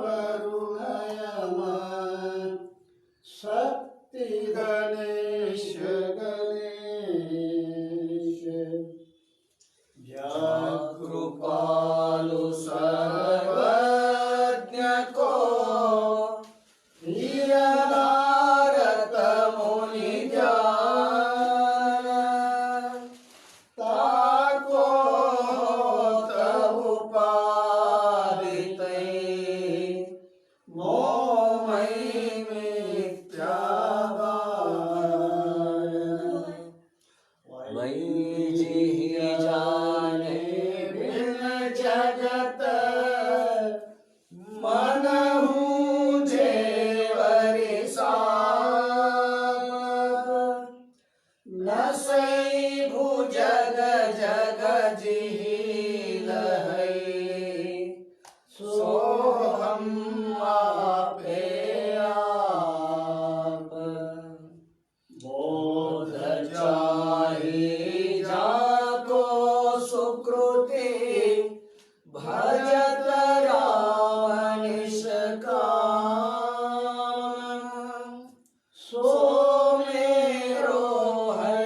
वरुणयम शक्ति गणेश गणेश जगृपालु सर्वज्ञ को वीरनारद मुनि ज्ञान ताको तहु पादितै मोमयि मिथ्यावान वै जिहि जाने बिन जगत मनहु जेवरि साप न सई भुजग जग जिहि लहै सो हम आपे आप बोध चाहि जाको सुकृति भजत राम निष्काम सो मेरो है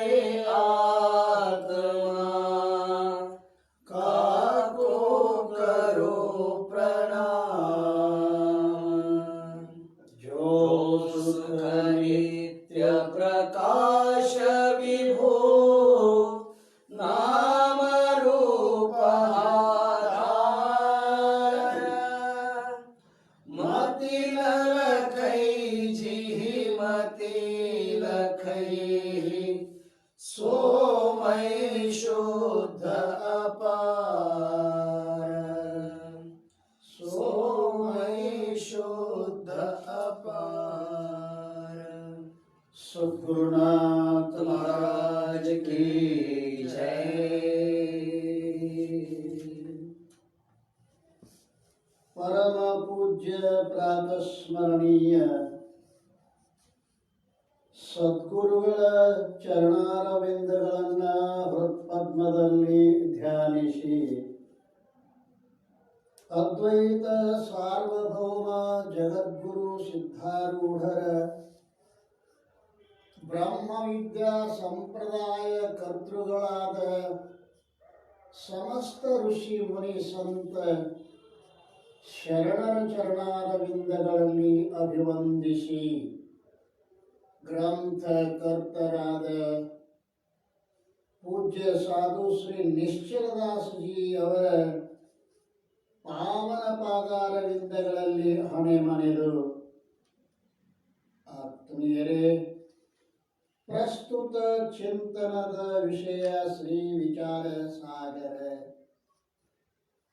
आत्मा काको करो प्रणाम जो सुख नित्य प्रकाश विभो नाम रूप आधार मति न लखै जिहि मति लखै सो मैं शुद्ध अपार सो मैं शुद्ध अपार सद्गुरुनाथ महाराज की जय। परम पूज्य प्रातस्मरणीय ಸದ್ಗುರುಗಳ ಚರಣಾರವಿಂದಗಳನ್ನ ಹೃತ್ಪದ್ಮದಲ್ಲಿ ಧ್ಯಾನಿಸಿ ಅದ್ವೈತ ಸಾರ್ವಭೌಮ ಜಗದ್ಗುರು ಸಿದ್ಧಾರೂಢರ ಬ್ರಹ್ಮವಿದ್ಯಾ ಸಂಪ್ರದಾಯ ಕರ್ತೃಗಳಾದ ಸಮಸ್ತ ಋಷಿ ಮುನಿ ಸಂತ ಶರಣರ ಚರಣಾರವಿಂದಗಳಲ್ಲಿ ಅಭಿವಂದಿಸಿ ಗ್ರಂಥಕರ್ತರಾದ ಪೂಜ್ಯ ಸಾಧು ಶ್ರೀ ನಿಶ್ಚಲದಾಸಜಿ ಅವರ ಪಾವನ ಪಾದಾರವಿಂದಗಳಲ್ಲಿ ಹಣೆ ಮನೆದು ಆತ್ಮೀಯರೇ, ಪ್ರಸ್ತುತ ಚಿಂತನದ ವಿಷಯ ಶ್ರೀ ವಿಚಾರ ಸಾಗರ.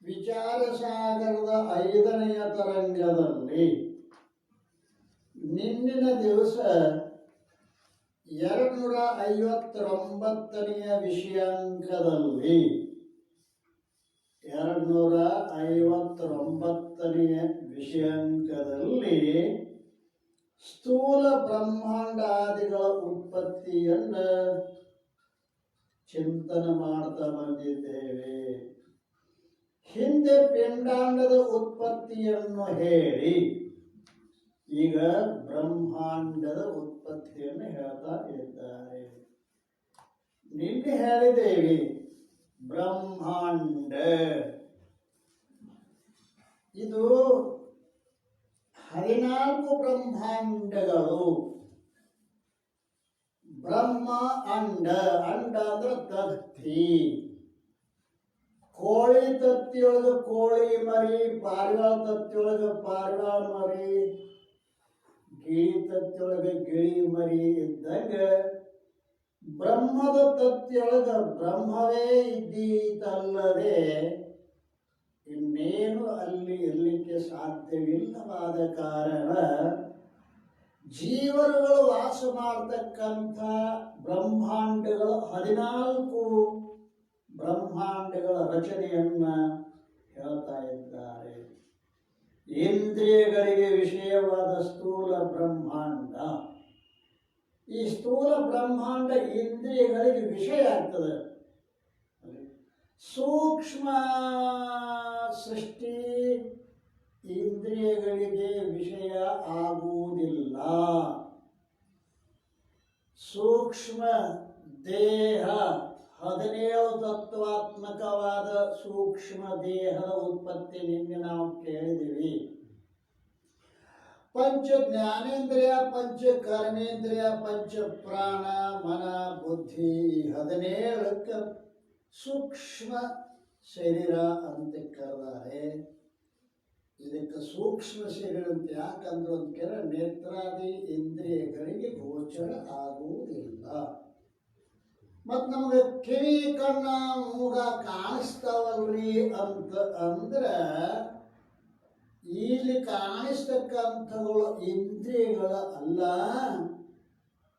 ವಿಚಾರ ಸಾಗರದ 5ನೆಯ ತರಂಗದಲ್ಲಿ ನಿನ್ನಿನ ದಿವಸ 259ನೆಯ ವಿಷಯಾಂಕದಲ್ಲಿ 259ನೆಯ ವಿಷಯಾಂಕದಲ್ಲಿ ಸ್ಥೂಲ ಬ್ರಹ್ಮಾಂಡಾದಿಗಳ ಉತ್ಪತ್ತಿಯನ್ನು ಚಿಂತನೆ ಮಾಡ್ತಾ ಬಂದಿದ್ದೇವೆ. ಹಿಂದೆ ಪಿಂಡಾಂಡದ ಉತ್ಪತ್ತಿಯನ್ನು ಹೇಳಿ ಈಗ ಬ್ರಹ್ಮಾಂಡದ ಉತ್ಪತ್ತಿಯನ್ನು ಹೇಳ್ತಾ ಇದ್ದಾರೆ. ನಿನ್ನೆ ಹೇಳಿದ್ದೇವೆ ಬ್ರಹ್ಮಾಂಡ ಇದು 14 ಬ್ರಹ್ಮಾಂಡಗಳು. ಬ್ರಹ್ಮ ಅಂಡ, ಅಂಡ ಅಂದ್ರೆ ತತ್ತಿ. ಕೋಳಿ ತತ್ತಿಯೊಳಗೆ ಕೋಳಿ ಮರಿ, ಪಾರಿವಾಳ ತತ್ತಿಯೊಳಗೆ ಪಾರಿವಾಳ ಮರಿ, ಗಿಳಿ ತತ್ತಿಯೊಳಗೆ ಗಿಳಿ ಮರಿ ಇದ್ದಂಗ ಬ್ರಹ್ಮದ ತತ್ತಿಯೊಳಗೆ ಬ್ರಹ್ಮವೇ ಇದ್ದೀತಲ್ಲದೆ ಇನ್ನೇನು ಅಲ್ಲಿ ಇರಲಿಕ್ಕೆ ಸಾಧ್ಯವಿಲ್ಲವಾದ ಕಾರಣ ಜೀವರುಗಳು ವಾಸ ಮಾಡತಕ್ಕಂಥ ಬ್ರಹ್ಮಾಂಡಗಳು 14 ಬ್ರಹ್ಮಾಂಡಗಳ ರಚನೆಯನ್ನ ಹೇಳ್ತಾ ಇದ್ದಾರೆ. ಇಂದ್ರಿಯಗಳಿಗೆ ವಿಷಯವಾದ ಸ್ಥೂಲ ಬ್ರಹ್ಮಾಂಡ, ಈ ಸ್ಥೂಲ ಬ್ರಹ್ಮಾಂಡ ಇಂದ್ರಿಯಗಳಿಗೆ ವಿಷಯ ಆಗ್ತದೆ. ಸೂಕ್ಷ್ಮ ಸೃಷ್ಟಿ ಇಂದ್ರಿಯಗಳಿಗೆ ವಿಷಯ ಆಗುವುದಿಲ್ಲ. ಸೂಕ್ಷ್ಮ ದೇಹ 17 ತತ್ವಾತ್ಮಕವಾದ ಸೂಕ್ಷ್ಮ ದೇಹದ ಉತ್ಪತ್ತಿ ನಿನ್ನೆ ನಾವು ಕೇಳಿದ್ದೀವಿ. ಪಂಚ ಜ್ಞಾನೇಂದ್ರಿಯ, ಪಂಚ ಕರ್ಮೇಂದ್ರಿಯ, ಪಂಚ ಪ್ರಾಣ, ಮನ, ಬುದ್ಧಿ 17ಕ್ಕೆ ಸೂಕ್ಷ್ಮ ಶರೀರ ಅಂತ ಕರೆದಾರೆ. ಇದಕ್ಕೆ ಸೂಕ್ಷ್ಮ ಶರೀರ ಅಂತ ಯಾಕಂದ್ರೆ ಒಂದು ಕೆಲ ನೇತ್ರಾದಿ ಇಂದ್ರಿಯಗಳಿಗೆ ಗೋಚರ ಆಗುವುದಿಲ್ಲ. ಮತ್ತು ನಮಗೆ ಕಿವಿ ಕಣ್ಣ ಮೂಗ ಕಾಣಿಸ್ತಾವಲ್ರಿ ಅಂತ ಅಂದ್ರೆ ಇಲ್ಲಿ ಕಾಣಿಸ್ತಕ್ಕಂಥಗಳು ಇಂದ್ರಿಯಗಳ ಅಲ್ಲ,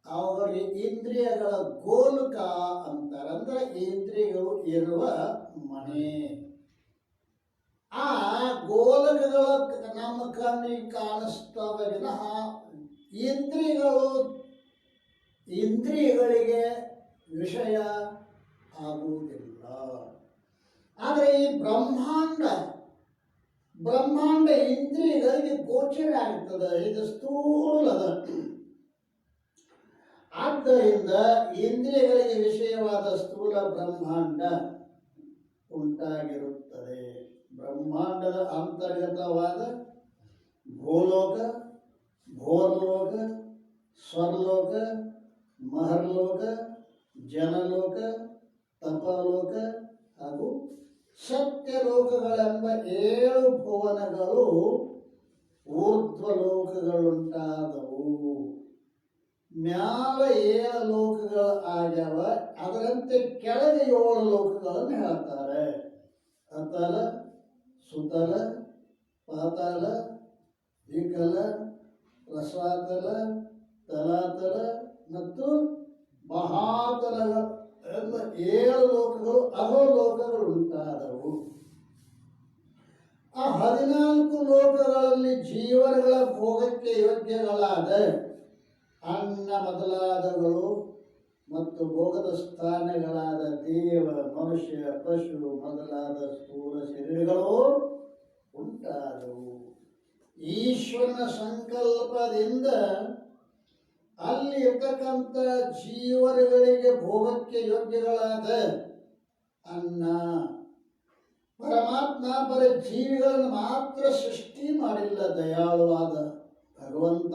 ಅವುಗಳಿಗೆ ಇಂದ್ರಿಯಗಳ ಗೋಲಕ ಅಂತಾರೆ. ಅಂದ್ರೆ ಇಂದ್ರಿಯಗಳು ಇರುವ ಮನೆ. ಆ ಗೋಲಕಗಳು ನಮ್ಮ ಕಣ್ಣಿಗೆ ಕಾಣಿಸ್ತವೆ ವಿನಃ ಇಂದ್ರಿಯಗಳಿಗೆ ವಿಷಯ ಆಗುವುದಿಲ್ಲ. ಆದರೆ ಈ ಬ್ರಹ್ಮಾಂಡ ಇಂದ್ರಿಯಗಳಿಗೆ ಗೋಚರ ಆಗ್ತದೆ. ಇದು ಸ್ಥೂಲದ. ಆದ್ದರಿಂದ ಇಂದ್ರಿಯಗಳಿಗೆ ವಿಷಯವಾದ ಸ್ಥೂಲ ಬ್ರಹ್ಮಾಂಡ ಉಂಟಾಗಿರುತ್ತದೆ. ಬ್ರಹ್ಮಾಂಡದ ಅಂತರ್ಗತವಾದ ಭೂಲೋಕ, ಭೋರ್ಲೋಕ, ಸ್ವರ್ಲೋಕ, ಮಹರ್ಲೋಕ, ಜನಲೋಕ, ತಪಲೋಕ ಹಾಗೂ ಸತ್ಯಲೋಕಗಳೆಂಬ 7 ಭುವನಗಳು ಊರ್ಧ್ವಲೋಕಗಳುಂಟಾದವು. ಮ್ಯಾಲ 7 ಲೋಕಗಳು ಆಗ್ಯಾವ. ಅದರಂತೆ ಕೆಳಗೆ 7 ಲೋಕಗಳನ್ನು ಹೇಳ್ತಾರೆ. ಅತಲ, ಸುತಲ, ಪಾತಾಳ, ವಿಕಲ, ರಸಾತಲ, ತಲಾತಲ ಮತ್ತು ಮಹಾತಲ ಎಂಬ 7 ಲೋಕಗಳು ಅಧೋಲೋಕಗಳು ಉಂಟಾದವು. ಆ 14 ಲೋಕಗಳಲ್ಲಿ ಜೀವನಗಳ ಭೋಗಕ್ಕೆ ಯೋಗ್ಯಗಳಾದ ಅನ್ನ ಮೊದಲಾದಗಳು ಮತ್ತು ಭೋಗದ ಸ್ಥಾನಗಳಾದ ದೇವ, ಮನುಷ್ಯ, ಪಶು ಮೊದಲಾದ ಸ್ಥೂಲ ಶರೀರಗಳು ಉಂಟಾದವು. ಈಶ್ವರನ ಸಂಕಲ್ಪದಿಂದ ಅಲ್ಲಿ ಇರ್ತಕ್ಕಂಥ ಜೀವನಗಳಿಗೆ ಭೋಗಕ್ಕೆ ಯೋಗ್ಯಗಳಾದ ಅನ್ನ, ಪರಮಾತ್ಮ ಬರ ಜೀವಿಗಳನ್ನು ಮಾತ್ರ ಸೃಷ್ಟಿ ಮಾಡಿಲ್ಲ. ದಯಾಳುವಾದ ಭಗವಂತ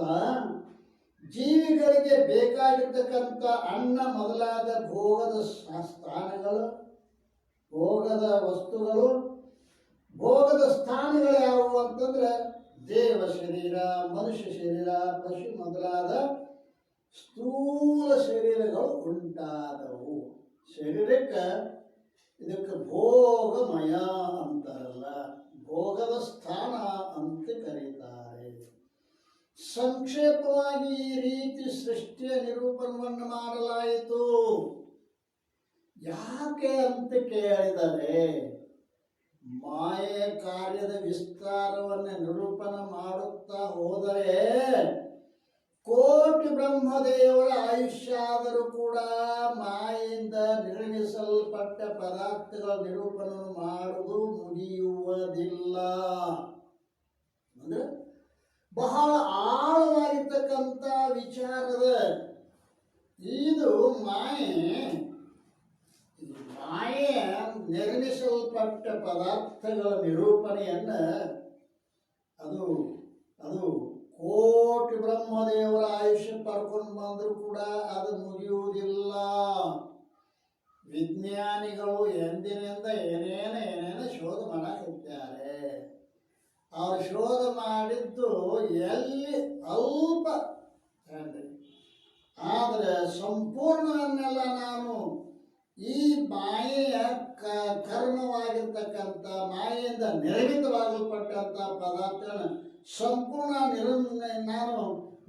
ಜೀವಿಗಳಿಗೆ ಬೇಕಾಗಿರ್ತಕ್ಕಂಥ ಅನ್ನ ಮೊದಲಾದ ಭೋಗದ ಸ್ಥಾನಗಳು, ಭೋಗದ ವಸ್ತುಗಳು, ಭೋಗದ ಸ್ಥಾನಗಳು ಯಾವುವು ಅಂತಂದ್ರೆ ದೇವ ಶರೀರ, ಮನುಷ್ಯ ಶರೀರ, ಪಶು ಮೊದಲಾದ ಸ್ಥೂಲ ಶರೀರಗಳು ಉಂಟಾದವು. ಶರೀರಕ್ಕೆ ಇದಕ್ಕೆ ಭೋಗಮಯ ಅಂತಾರಲ್ಲ, ಭೋಗದ ಸ್ಥಾನ ಅಂತ ಕರೀತಾರೆ. ಸಂಕ್ಷೇಪವಾಗಿ ಈ ರೀತಿ ಸೃಷ್ಟಿಯ ನಿರೂಪಣವನ್ನು ಮಾಡಲಾಯಿತು. ಯಾಕೆ ಅಂತ ಕೇಳಿದರೆ ಮಾಯೆ ಕಾರ್ಯದ ವಿಸ್ತಾರವನ್ನು ನಿರೂಪಣೆ ಮಾಡುತ್ತಾ ಹೋದರೆ ಕೋಟಿ ಬ್ರಹ್ಮದೇವರ ಆಯುಷ್ಯ ಆದರೂ ಕೂಡ ಮಾಯೆಯಿಂದ ನಿರ್ಮಿಸಲ್ಪಟ್ಟ ಪದಾರ್ಥಗಳ ನಿರೂಪಣೆ ಮಾಡುವುದು ಮುಗಿಯುವುದಿಲ್ಲ. ಅಂದ್ರೆ ಬಹಳ ಆಳವಾಗಿರ್ತಕ್ಕಂಥ ವಿಚಾರದ ಇದು ಮಾಯೆ ನಿರ್ಮಿಸಲ್ಪಟ್ಟ ಪದಾರ್ಥಗಳ ನಿರೂಪಣೆಯನ್ನ ಅದು ಕೋಟಿ ಬ್ರಹ್ಮದೇವರ ಆಯುಷ್ಯ ಪಡ್ಕೊಂಡು ಬಂದರೂ ಕೂಡ ಅದು ಮುಗಿಯುವುದಿಲ್ಲ. ವಿಜ್ಞಾನಿಗಳು ಎಂದಿನಿಂದ ಏನೇನ ಶೋಧ ಮಾಡಾಕಿದ್ದಾರೆ. ಅವ್ರು ಶೋಧ ಮಾಡಿದ್ದು ಎಲ್ಲಿ ಅಲ್ಪ, ಆದರೆ ಸಂಪೂರ್ಣವನ್ನೆಲ್ಲ ನಾನು ಈ ಮಾಯೆಯ ಕರ್ಮವಾಗಿರ್ತಕ್ಕಂಥ ಮಾಯೆಯಿಂದ ನಿರ್ಮಿತವಾಗಲ್ಪಟ್ಟಂಥ ಪದಾರ್ಥಗಳನ್ನ ಸಂಪೂರ್ಣ ನಾನು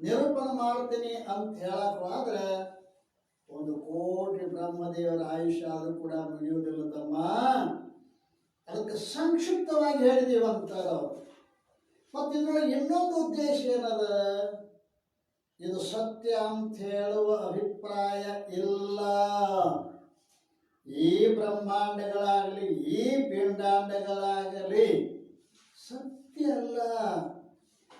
ನಿರೂಪಣೆ ಮಾಡ್ತೀನಿ ಅಂತ ಹೇಳಕ್ಕಾದ್ರೆ 1 ಕೋಟಿ ಬ್ರಹ್ಮದೇವರ ಆಯುಷ್ಯ ಆದರೂ ಕೂಡ ಮುಗಿಯುವುದಿಲ್ಲ ತಮ್ಮ. ಅದಕ್ಕೆ ಸಂಕ್ಷಿಪ್ತವಾಗಿ ಹೇಳಿದೀವಂತಾರ. ಮತ್ತು ಇದ್ರೊಳಗೆ ಇನ್ನೊಂದು ಉದ್ದೇಶ ಏನದ, ಇದು ಸತ್ಯ ಅಂತ ಹೇಳುವ ಅಭಿಪ್ರಾಯ ಇಲ್ಲ. ಈ ಬ್ರಹ್ಮಾಂಡಗಳಾಗಲಿ ಈ ಪಿಂಡಾಂಡಗಳಾಗಲಿ ಸತ್ಯ ಅಲ್ಲ.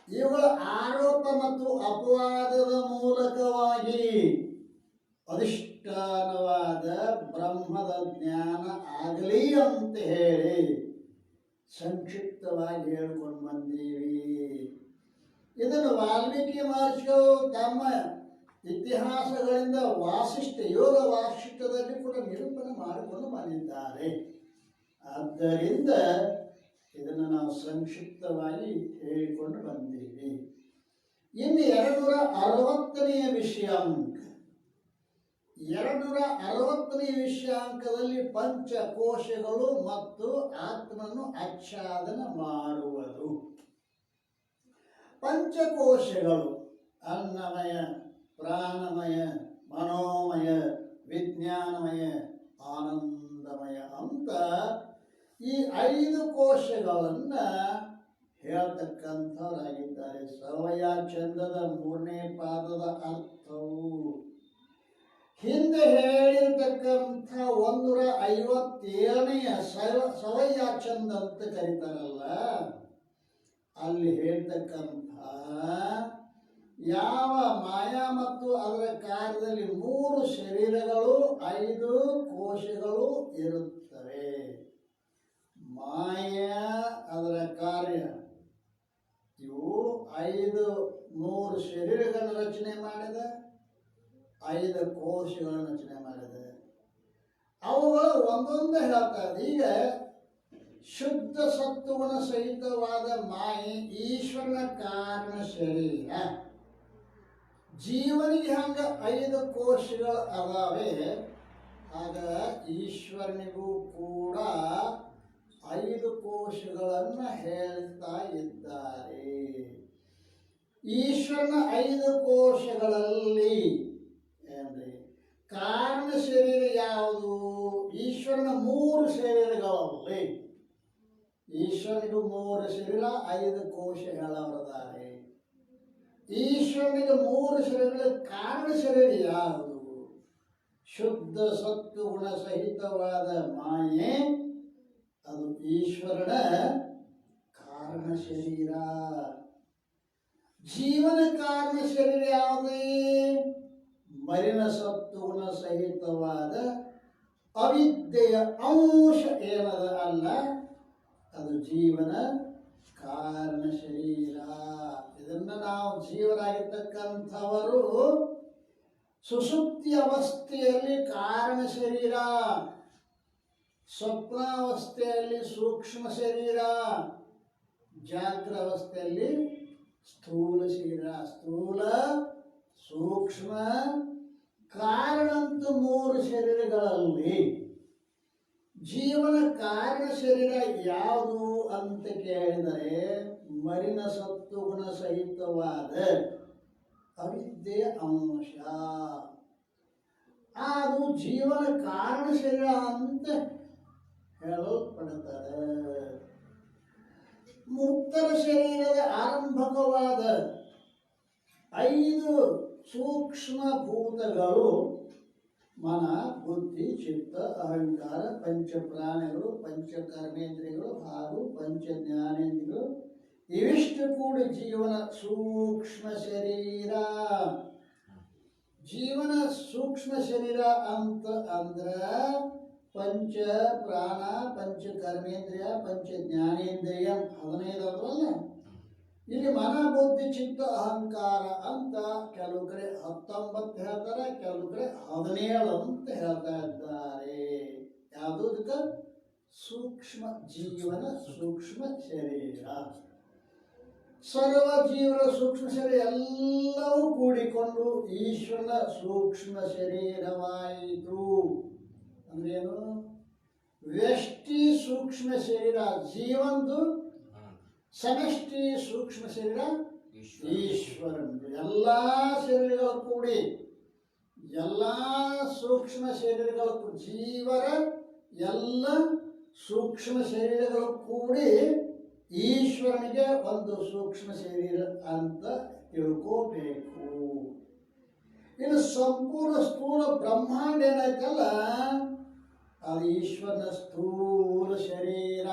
ಇವುಗಳ ಆರೋಪ ಮತ್ತು ಅಪವಾದದ ಮೂಲಕವಾಗಿ ಅಧಿಷ್ಠಾನವಾದ ಬ್ರಹ್ಮದ ಜ್ಞಾನ ಆಗಲಿ ಅಂತ ಹೇಳಿ ಸಂಕ್ಷಿಪ್ತವಾಗಿ ಹೇಳ್ಕೊಂಡು ಬಂದೀವಿ. ಇದನ್ನು ವಾಲ್ಮೀಕಿ ಮಹರ್ಷಿಗಳು ತಮ್ಮ ಇತಿಹಾಸಗಳಿಂದ ಯೋಗ ವಾಸಿಷ್ಠದಲ್ಲಿ ಕೂಡ ನಿರೂಪಣೆ ಮಾಡಿಕೊಂಡು ಬಂದಿದ್ದಾರೆ. ಆದ್ದರಿಂದ ಇದನ್ನು ನಾವು ಸಂಕ್ಷಿಪ್ತವಾಗಿ ಹೇಳಿಕೊಂಡು ಬಂದೀವಿ. ಇನ್ನು 260ನೇ ವಿಷಯಾಂಕ 260ನೇ ವಿಷಯಾಂಕದಲ್ಲಿ ಪಂಚಕೋಶಗಳು ಮತ್ತು ಆತ್ಮನ್ನು ಆಚ್ಛಾದನ ಮಾಡುವುದು. ಪಂಚಕೋಶಗಳು ಅನ್ನಮಯ, ಪ್ರಾಣಮಯ, ಮನೋಮಯ, ವಿಜ್ಞಾನಮಯ, ಆನಂದಮಯ ಅಂತ ಈ 5 ಕೋಶಗಳನ್ನು ಹೇಳ್ತಕ್ಕಂಥವರಾಗಿದ್ದಾರೆ. ಸವಯ ಛಂದದ 3ನೇ ಪಾದದ ಅರ್ಥವು ಹಿಂದೆ ಹೇಳಿರ್ತಕ್ಕಂಥ 157ನೇ ಸವಯ ಛಂದ ಅಂತ ಕರೀತಾರಲ್ಲ, ಅಲ್ಲಿ ಹೇಳ್ತಕ್ಕಂಥ ಯಾವ ಮಾಯಾ ಮತ್ತು ಅದರ ಕಾರ್ಯದಲ್ಲಿ 3 ಶರೀರಗಳು 5 ಕೋಶಗಳು ಇರುತ್ತವೆ. ಮಾಯ ಅದರ ಕಾರ್ಯ ಇವು 3 ಶರೀರಗಳನ್ನು ರಚನೆ ಮಾಡಿದ, 5 ಕೋಶಗಳನ್ನು ರಚನೆ ಮಾಡಿದೆ. ಅವುಗಳು ಒಂದೊಂದು ಹೇಳ್ತಾರೆ. ಈಗ ಶುದ್ಧ ಸತ್ವಗುಣ ಸಹಿತವಾದ ಮಾಯೆ ಈಶ್ವರನ ಕಾರಣ ಶರೀರ. ಜೀವನಿಗೆ ಹಂಗ 5 ಕೋಶಗಳು ಅದಾವೆ, ಆಗ ಈಶ್ವರನಿಗೂ ಕೂಡ 5 ಕೋಶಗಳನ್ನು ಹೇಳ್ತಾ ಇದ್ದಾರೆ. ಈಶ್ವರನ 5 ಕೋಶಗಳಲ್ಲಿ ಏನ್ರಿ ಕಾರಣ ಶರೀರ ಯಾವುದು? ಈಶ್ವರನ 3 ಶರೀರಗಳಲ್ಲಿ. ಈಶ್ವರನಿಗೂ 3 ಶರೀರ, 5 ಕೋಶಗಳವರಿದ್ದಾರೆ. ಈಶ್ವರನಿಗೆ 3 ಶರೀರಗಳ ಕಾರಣ ಶರೀರ ಯಾವುದು? ಶುದ್ಧ ಸತ್ವಗುಣ ಸಹಿತವಾದ ಮಾಯೆ, ಅದು ಈಶ್ವರನ ಕಾರಣ ಶರೀರ. ಜೀವನ ಕಾರಣ ಶರೀರ ಯಾವುದೇ? ಮಲಿನ ಸತ್ವಗುಣ ಸಹಿತವಾದ ಅವಿದ್ಯೆಯ ಅಂಶ ಏನದ ಅಲ್ಲ, ಅದು ಜೀವನ ಕಾರಣ ಶರೀರ. ಇದನ್ನು ನಾವು ಜೀವರಾಗಿರ್ತಕ್ಕಂಥವರು ಸುಷುಪ್ತಿ ಅವಸ್ಥೆಯಲ್ಲಿ ಕಾರಣ ಶರೀರ, ಸ್ವಪ್ನಾವಸ್ಥೆಯಲ್ಲಿ ಸೂಕ್ಷ್ಮ ಶರೀರ, ಜಾಗ್ರ ಅವಸ್ಥೆಯಲ್ಲಿ ಸ್ಥೂಲ ಶರೀರ. ಸ್ಥೂಲ, ಸೂಕ್ಷ್ಮ, ಕಾರಣ ಅಂತ 3 ಶರೀರಗಳಲ್ಲಿ ಜೀವನ ಕಾರಣ ಶರೀರ ಯಾವುದು ಅಂತ ಕೇಳಿದರೆ ಮಲಿನ ಸತ್ವಗುಣ ಸಹಿತವಾದ ಅವಿದ್ಯೆಯ ಅಂಶ. ಅದು ಜೀವನ ಕಾರಣ ಶರೀರ ಅಂತ ಹೇಳಲ್ಪಡುತ್ತದೆ. ಮುಕ್ತರ ಶರೀರದ ಆರಂಭಕವಾದ 5 ಸೂಕ್ಷ್ಮ ಭೂತಗಳು ಮನ, ಬುದ್ಧಿ, ಚಿತ್ತ, ಅಹಂಕಾರ, ಪಂಚ ಪ್ರಾಣಗಳು, ಪಂಚ ಕರ್ಮೇಂದ್ರಿಯಗಳು ಹಾಗೂ ಪಂಚ ಜ್ಞಾನೇಂದ್ರಿಯಗಳು ಇವಿಷ್ಟು ಕೂಡಿ ಜೀವನ ಸೂಕ್ಷ್ಮ ಶರೀರ. ಜೀವನ ಸೂಕ್ಷ್ಮ ಶರೀರ ಅಂತ ಅಂದ್ರ ಪಂಚ ಪ್ರಾಣ, ಪಂಚ ಕರ್ಮೇಂದ್ರಿಯ, ಪಂಚ ಜ್ಞಾನೇಂದ್ರಿಯ 15 ಅಲ್ಲ. ಇಲ್ಲಿ ಮನ, ಬುದ್ಧಿ, ಚಿತ್ತ, ಅಹಂಕಾರ ಅಂತ ಕೆಲವು ಕಡೆ 19 ಹೇಳ್ತಾರೆ, ಕೆಲವು ಕಡೆ 17 ಅಂತ ಹೇಳ್ತಾ ಇದ್ದಾರೆ. ಯಾವುದು? ಇದಕ್ಕೆ ಸೂಕ್ಷ್ಮ ಜೀವನ ಸೂಕ್ಷ್ಮ ಶರೀರ. ಸರ್ವ ಜೀವನ ಸೂಕ್ಷ್ಮ ಶರೀರ ಎಲ್ಲವೂ ಕೂಡಿಕೊಂಡು ಈಶ್ವರನ ಸೂಕ್ಷ್ಮ ಶರೀರವಾಯಿತು. ಅಂದ್ರೇನು? ವ್ಯಷ್ಟಿ ಸೂಕ್ಷ್ಮ ಶರೀರ ಜೀವಂದು, ಸಮಷ್ಟಿ ಸೂಕ್ಷ್ಮ ಶರೀರ ಈಶ್ವರನು. ಎಲ್ಲ ಶರೀರಗಳು ಕೂಡಿ, ಎಲ್ಲ ಸೂಕ್ಷ್ಮ ಶರೀರಗಳು ಜೀವರ ಎಲ್ಲ ಸೂಕ್ಷ್ಮ ಶರೀರಗಳು ಕೂಡಿ ಈಶ್ವರನಿಗೆ ಒಂದು ಸೂಕ್ಷ್ಮ ಶರೀರ ಅಂತ ತಿಳ್ಕೋಬೇಕು. ಇನ್ನು ಸಂಪೂರ್ಣ ಸ್ಥೂಲ ಬ್ರಹ್ಮಾಂಡ ಏನಾಯ್ತಲ್ಲ, ಅದು ಈಶ್ವರನ ಸ್ಥೂಲ ಶರೀರ.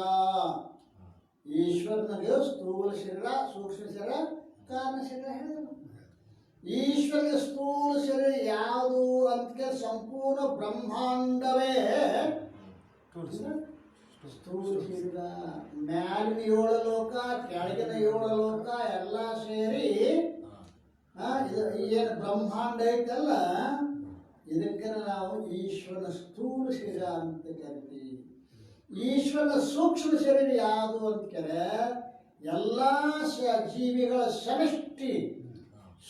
ಈಶ್ವರ ಈಶ್ವರನಿಗೆ ಸ್ಥೂಲ ಶರೀರ, ಸೂಕ್ಷ್ಮ ಶರೀರ, ಕಾರಣ ಶರೀರ ಹೇಳಿದ್ರು. ಈಶ್ವರನಿಗೆ ಸ್ಥೂಲ ಶರೀರ ಯಾವುದು ಅಂತ ಸಂಪೂರ್ಣ ಬ್ರಹ್ಮಾಂಡವೇ ಸ್ಥೂಲ ಶರೀರ. ಮ್ಯಾಲಿನ 7 ಲೋಕ, ಕೆಳಗಿನ 7 ಲೋಕ ಎಲ್ಲ ಸೇರಿ ಇದು ಏನು ಬ್ರಹ್ಮಾಂಡ ಐತಲ್ಲ, ಇದಕ್ಕೆ ನಾವು ಈಶ್ವರನ ಸ್ಥೂಲ ಶರೀರ ಅಂತ ಕರಿತೀವಿ. ಈಶ್ವರನ ಸೂಕ್ಷ್ಮ ಶರೀರ ಯಾವುದು ಅಂತ ಕೇಳಿದ್ರೆ ಎಲ್ಲ ಜೀವಿಗಳ ಸಮಷ್ಟಿ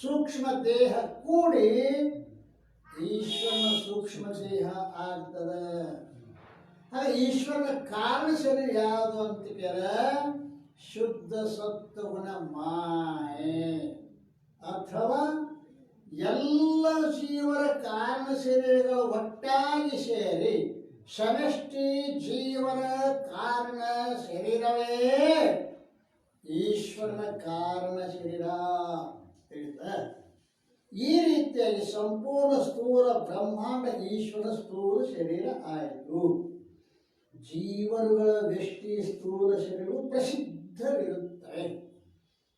ಸೂಕ್ಷ್ಮ ದೇಹ ಕೂಡಿ ಈಶ್ವರನ ಸೂಕ್ಷ್ಮ ದೇಹ ಆಗ್ತದೆ. ಹಾಗೆ ಈಶ್ವರನ ಕಾರಣ ಶರೀರ ಯಾವುದು ಅಂತ ಕೇಳಿದ್ರೆ ಶುದ್ಧ ಸತ್ವಗುಣ ಮಾಯೆ, ಅಥವಾ ಎಲ್ಲ ಜೀವರ ಕಾರಣ ಶರೀರಗಳು ಒಟ್ಟಾಗಿ ಸೇರಿ ಸಮಷ್ಟಿ ಜೀವನ ಕಾರಣ ಶರೀರವೇ ಈಶ್ವರನ ಕಾರಣ ಶರೀರ. ಈ ರೀತಿಯಾಗಿ ಸಂಪೂರ್ಣ ಸ್ಥೂಲ ಬ್ರಹ್ಮಾಂಡ ಈಶ್ವರ ಸ್ಥೂಲ ಶರೀರ ಆಯಿತು. ಜೀವರುಗಳ ವ್ಯಷ್ಟಿ ಸ್ಥೂಲ ಶರೀರವು ಪ್ರಸಿದ್ಧವಿರುತ್ತವೆ.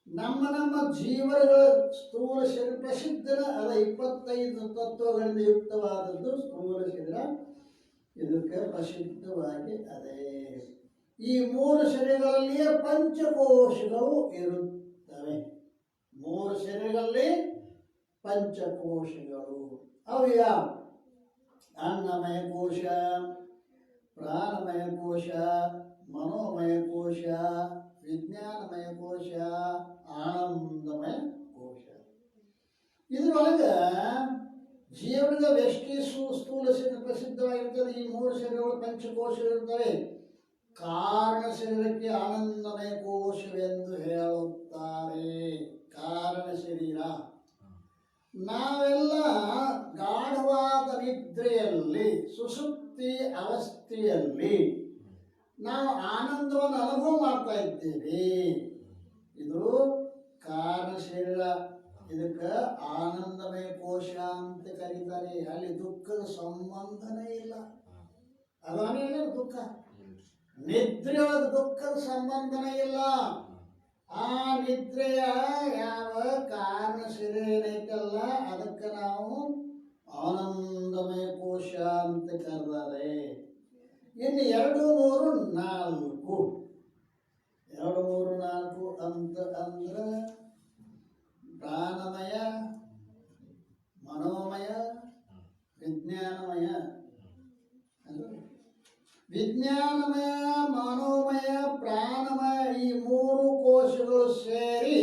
ನಮ್ಮ ಜೀವರುಗಳ ಸ್ಥೂಲ ಶರೀರ ಪ್ರಸಿದ್ಧನ ಅದ 25 ತತ್ವಗಳಿಂದ ಯುಕ್ತವಾದದ್ದು ಸ್ಥೂಲ ಶರೀರ. ಇದಕ್ಕೆ ಪ್ರಸಿದ್ಧವಾಗಿ ಅದೇ. ಈ 3 ಶರೀರಗಳಲ್ಲಿಯೇ ಪಂಚಕೋಶಗಳು ಇರುತ್ತವೆ. 3 ಶರೀರಗಳಲ್ಲಿ ಪಂಚಕೋಶಗಳು ಅವು ಯಾವ? ಅನ್ನಮಯ ಕೋಶ, ಪ್ರಾಣಮಯ ಕೋಶ, ಮನೋಮಯ ಕೋಶ, ವಿಜ್ಞಾನಮಯ ಕೋಶ, ಆನಂದಮಯ ಕೋಶ. ಇದರೊಳಗೆ ಜೀವನದ ವ್ಯಷ್ಟಿ ಸ್ಥೂಲ ಶರೀರ ಪ್ರಸಿದ್ಧವಾಗಿರ್ತದೆ. ಈ 3 ಶರೀರಗಳು ಪಂಚಕೋಶಗಳಿರ್ತವೆ. ಕಾರಣ ಶರೀರಕ್ಕೆ ಆನಂದಮಯ ಕೋಶವೆಂದು ಹೇಳುತ್ತಾರೆ. ಕಾರಣ ಶರೀರ ನಾವೆಲ್ಲ ಗಾಢವಾದ ನಿದ್ರೆಯಲ್ಲಿ ಸುಷುಪ್ತಿ ಅವಸ್ಥೆಯಲ್ಲಿ ನಾವು ಆನಂದವನ್ನು ಅನುಭವ ಮಾಡ್ತಾ ಇದ್ದೇವೆ. ಇದು ಕಾರಣ ಶರೀರ. ಇದಕ್ಕೆ ಆನಂದಮಯ ಕೋಶ ಅಂತ ಕರೀತಾರೆ. ಅಲ್ಲಿ ದುಃಖದ ಸಂಬಂಧನೇ ಇಲ್ಲ. ಅದಾನೇನು ದುಃಖ? ನಿದ್ರೆಯೊಳಗೆ ದುಃಖದ ಸಂಬಂಧನೇ ಇಲ್ಲ. ಆ ನಿದ್ರೆಯ ಯಾವ ಕಾರಣ ಶರೀರ ಏನೈತಲ್ಲ ಅದಕ್ಕೆ ನಾವು ಆನಂದಮಯ ಕೋಶ ಅಂತ ಕರೆದಾರೆ. ಇನ್ನು 2, 3, 4 2, 3, 4 ಅಂತ ಅಂದ್ರೆ ಪ್ರಾಣಮಯ, ಮನೋಮಯ, ವಿಜ್ಞಾನಮಯ. ವಿಜ್ಞಾನಮಯ, ಮನೋಮಯ, ಪ್ರಾಣಮಯ ಈ 3 ಕೋಶಗಳು ಸೇರಿ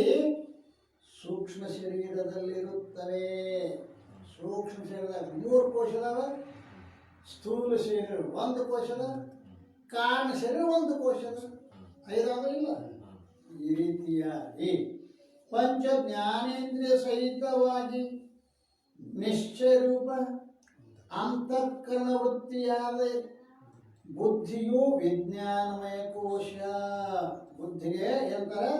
ಸೂಕ್ಷ್ಮ ಶರೀರದಲ್ಲಿರುತ್ತವೆ. ಸೂಕ್ಷ್ಮ ಶರೀರದಾಗ 3 ಕೋಶದವ. ಸ್ಥೂಲ ಶರೀರ 1 ಕೋಶದ, ಕಾರಣ ಶರೀರ 1 ಕೋಶದ. 5 ಇಲ್ಲ. ಈ ರೀತಿಯಾಗಿ ಪಂಚ ಜ್ಞಾನೇಂದ್ರಿಯ ಸಹಿತವಾಗಿ ನಿಶ್ಚಯ ರೂಪ ಅಂತಃಕರಣ ವೃತ್ತಿಯಾದ ಬುದ್ಧಿಯು ವಿಜ್ಞಾನಮಯ ಕೋಶ. ಬುದ್ಧಿಗೆ ಏನಂತಾರೆ?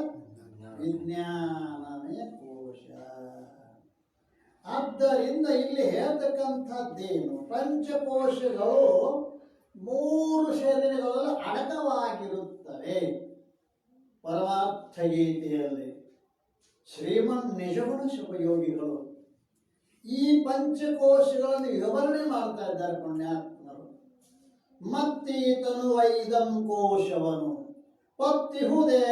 ವಿಜ್ಞಾನಮಯ ಕೋಶ. ಆದ್ದರಿಂದ ಇಲ್ಲಿ ಹೇಳ್ತಕ್ಕಂಥದ್ದೇನು? ಪಂಚಕೋಶಗಳು 3 ಶರೀರಗಳಲ್ಲಿ ಅಡಕವಾಗಿರುತ್ತವೆ. ಪರಮಾರ್ಥ ಗೀತೆಯಲ್ಲಿ ಶ್ರೀಮನ್ ನಿಜಗುಣ ಶಿವಯೋಗಿಗಳು ಈ ಪಂಚಕೋಶಗಳನ್ನು ವಿವರಣೆ ಮಾಡ್ತಾ ಇದ್ದಾರೆ ಪುಣ್ಯಾತ್ಮರು. ಮತ್ತೀತನು ಐದಂ ಕೋಶವನು ಪತ್ತಿಹುದೇ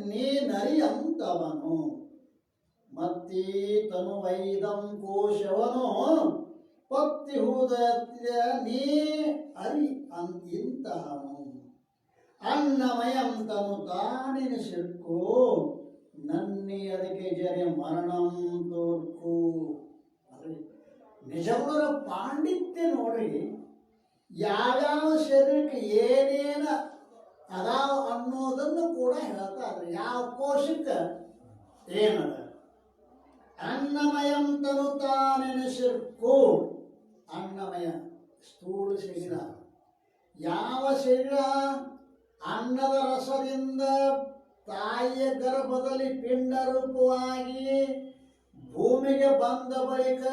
ನೀ ನರಿಯಂತವನು. ಮತ್ತೀತನು ಐದಂ ಕೋಶವನು ಪತ್ತಿಹುದ ನೀ ಅರಿ ಇಂತಹನು. ಅನ್ನಮಯಂ ತನು ತಾನೆನಿಸಿರ್ಕು ನನ್ನಿ ಅದಕ್ಕೆ ಜರೆ ಮರಣಂ ತೋರ್ಕು. ನಿಜಗುಣರ ಪಾಂಡಿತ್ಯ ನೋಡ್ರಿ. ಯಾವ್ಯಾವ ಶರೀರಕ್ಕೆ ಏನೇನ ಅದಾವ ಅನ್ನೋದನ್ನು ಕೂಡ ಹೇಳ್ತಾರೆ. ಯಾವ ಕೋಶಕ್ಕೆ ಏನದ. ಅನ್ನಮಯಂ ತನು ತಾನೆನಿಸಿರ್ಕು. ಅನ್ನಮಯ ಸ್ಥೂಲ ಶರೀರ. ಯಾವ ಶರೀರ ಅನ್ನದ ರಸದಿಂದ ತಾಯಿಯ ಗರ್ಭದಲ್ಲಿ ಪಿಂಡ ರೂಪವಾಗಿ ಭೂಮಿಗೆ ಬಂದ ಬಳಿಕ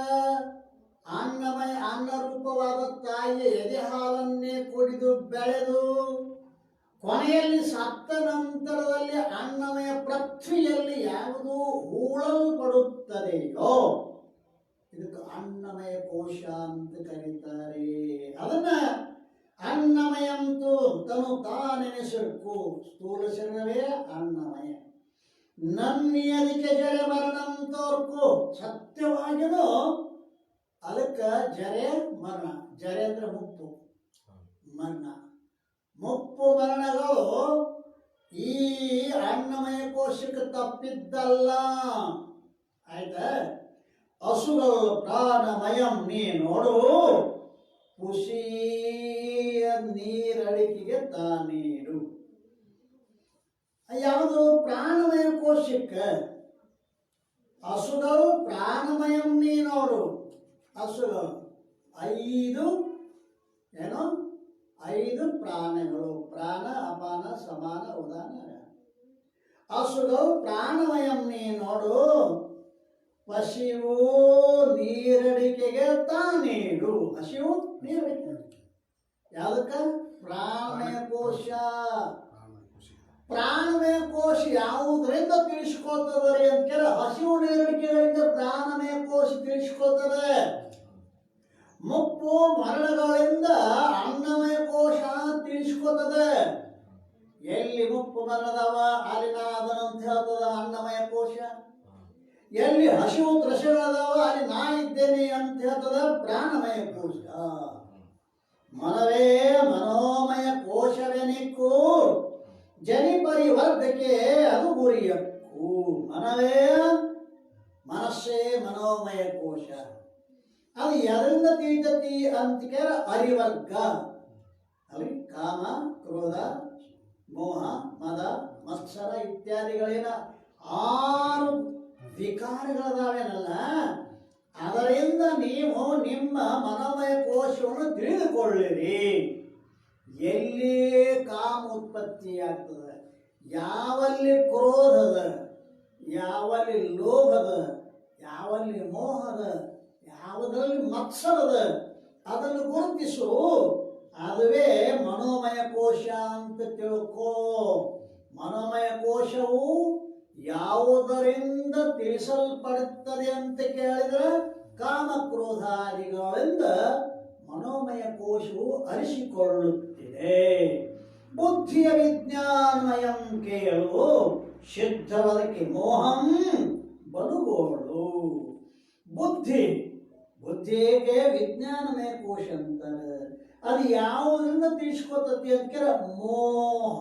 ಅನ್ನಮಯ ಅನ್ನ ರೂಪವಾದ ತಾಯಿಯ ಎದೆ ಹಾಲನ್ನೇ ಕುಡಿದು ಬೆಳೆದು ಕೊನೆಯಲ್ಲಿ ಸತ್ತ ನಂತರದಲ್ಲಿ ಅನ್ನಮಯ ಪೃಥ್ವಿಯಲ್ಲಿ ಯಾವುದು ಹೂಳಲ್ಪಡುತ್ತದೆಯೋ ಇದಕ್ಕೆ ಅನ್ನಮಯ ಕೋಶ ಅಂತ ಕರೀತಾರೆ. ಅದನ್ನ ಅನ್ನಮಯಂತೂ ತನು ತಾನೆನಿಸಬೇಕು. ಸ್ಥೂಲ ಶರೀರವೇ ಅನ್ನಮಯ. ನನ್ನಿಯದಿಕೆ ಜರೆ ಮರಣಂ ತೋರ್ಕು. ಸತ್ಯವಾಗಿಯೂ ಅದಕ್ಕೆ ಜರೆ ಮರಣ. ಜರೆ ಅಂದ್ರೆ ಮುಪ್ಪು, ಮರಣ. ಮುಪ್ಪು ಮರಣಗಳು ಈ ಅನ್ನಮಯ ಕೋಶಕ್ಕೆ ತಪ್ಪಿದ್ದಲ್ಲ. ಆಯ್ತಾ? ಹಸುಗಳು ಪ್ರಾಣಮಯಂ ನೀ ನೋಡು, ಖುಷಿಯ ನೀರಡಿಕೆಗೆ ತಾನೀಡು. ಯಾವುದು? ಪ್ರಾಣಮಯ ಕೋಶಕ್ಕೆ. ಹಸುಗಳು ಪ್ರಾಣಮಯಂ ನೀ ನೋಡು. ಹಸುಗಳು 5 ಏನು 5 ಪ್ರಾಣಗಳು. ಪ್ರಾಣ, ಅಪಾನ, ಸಮಾನ, ಉದಾನ. ಹಸುಗಳು ಪ್ರಾಣಮಯಂ ನೀ ನೋಡು, ಹಸಿವು ನೀರಡಿಕೆಗೆ ತಾನೀಡು. ಹಸಿವು ನೀರಡಿಕೆ ಯಾವುದಕ್ಕ? ಪ್ರಾಣಮಯ ಕೋಶ. ಪ್ರಾಣಮಯ ಕೋಶ ಯಾವುದರಿಂದ ತಿಳಿಸ್ಕೊಳ್ತದೆ ಅಂತ ಕೇಳ. ಹಸಿವು ನೀರಡಿಕೆಗಳಿಂದ ಪ್ರಾಣಮಯ ಕೋಶ ತಿಳಿಸ್ಕೊಳ್ತದೆ. ಮುಪ್ಪು ಮರಣಗಳಿಂದ ಅನ್ನಮಯ ಕೋಶ ತಿಳಿಸ್ಕೊತದೆ. ಎಲ್ಲಿ ಮುಪ್ಪು ಮರಣದವ ಅಲ್ಲಿ ನಾದನಂತ ಹೇಳ್ತದ ಅನ್ನಮಯ ಕೋಶ. ಎಲ್ಲಿ ಹಸಿವು ತ್ರಸಗಳದಾವ ಅಲ್ಲಿ ನಾ ಇದ್ದೇನೆ ಅಂತ ಹೇಳ್ತದ ಪ್ರಾಣಮಯ ಕೋಶ. ಮನವೇ ಮನೋಮಯ ಕೋಶವೆನಿಕ್ಕು, ಜನಿ ಪರಿವರ್ಧಕ್ಕೆ ಅದು ಗುರಿಯಕ್ಕೂ. ಮನವೇ ಮನಸ್ಸೇ ಮನೋಮಯ ಕೋಶ. ಅದು ಎದರಿಂದ ತಿಳಿತತಿ ಅಂತ ಕೇಳ. ಅರಿವರ್ಗ. ಅಲ್ಲಿ ಕಾಮ, ಕ್ರೋಧ, ಮೋಹ, ಮದ, ಮತ್ಸರ ಇತ್ಯಾದಿಗಳೇನ 6 ವಿಕಾರಗಳದಾವೇನಲ್ಲ, ಅದರಿಂದ ನೀವು ನಿಮ್ಮ ಮನೋಮಯ ಕೋಶವನ್ನು ತಿಳಿದುಕೊಳ್ಳಿರಿ. ಎಲ್ಲಿ ಕಾಮ ಉತ್ಪತ್ತಿಯಾಗ್ತದೆ, ಯಾವಲ್ಲಿ ಕ್ರೋಧದ, ಯಾವಲ್ಲಿ ಲೋಭದ, ಯಾವಲ್ಲಿ ಮೋಹದ, ಯಾವುದರಲ್ಲಿ ಮತ್ಸರದ, ಅದನ್ನು ಗುರುತಿಸು. ಅದುವೇ ಮನೋಮಯ ಕೋಶ ಅಂತ ತಿಳ್ಕೋ. ಮನೋಮಯ ಕೋಶವು ಯಾವುದರಿಂದ ತಿಳಿಸಲ್ಪಡುತ್ತದೆ ಅಂತ ಕೇಳಿದ್ರೆ ಕಾಮ ಕ್ರೋಧಾದಿಗಳಿಂದ ಮನೋಮಯ ಕೋಶವು ಅರಿಸಿಕೊಳ್ಳುತ್ತಿದೆ. ಬುದ್ಧಿಯ ವಿಜ್ಞಾನಮಯಂ ಕೇಳು, ಸಿದ್ಧವದಕ್ಕೆ ಮೋಹಂ ಬಲುಗೋಳು. ಬುದ್ಧಿಗೆ ವಿಜ್ಞಾನಮಯ ಕೋಶ ಅಂತಾರೆ. ಅದು ಯಾವುದರಿಂದ ತಿಳಿಸ್ಕೊತತಿ ಅಂತ ಕೇಳ. ಮೋಹ.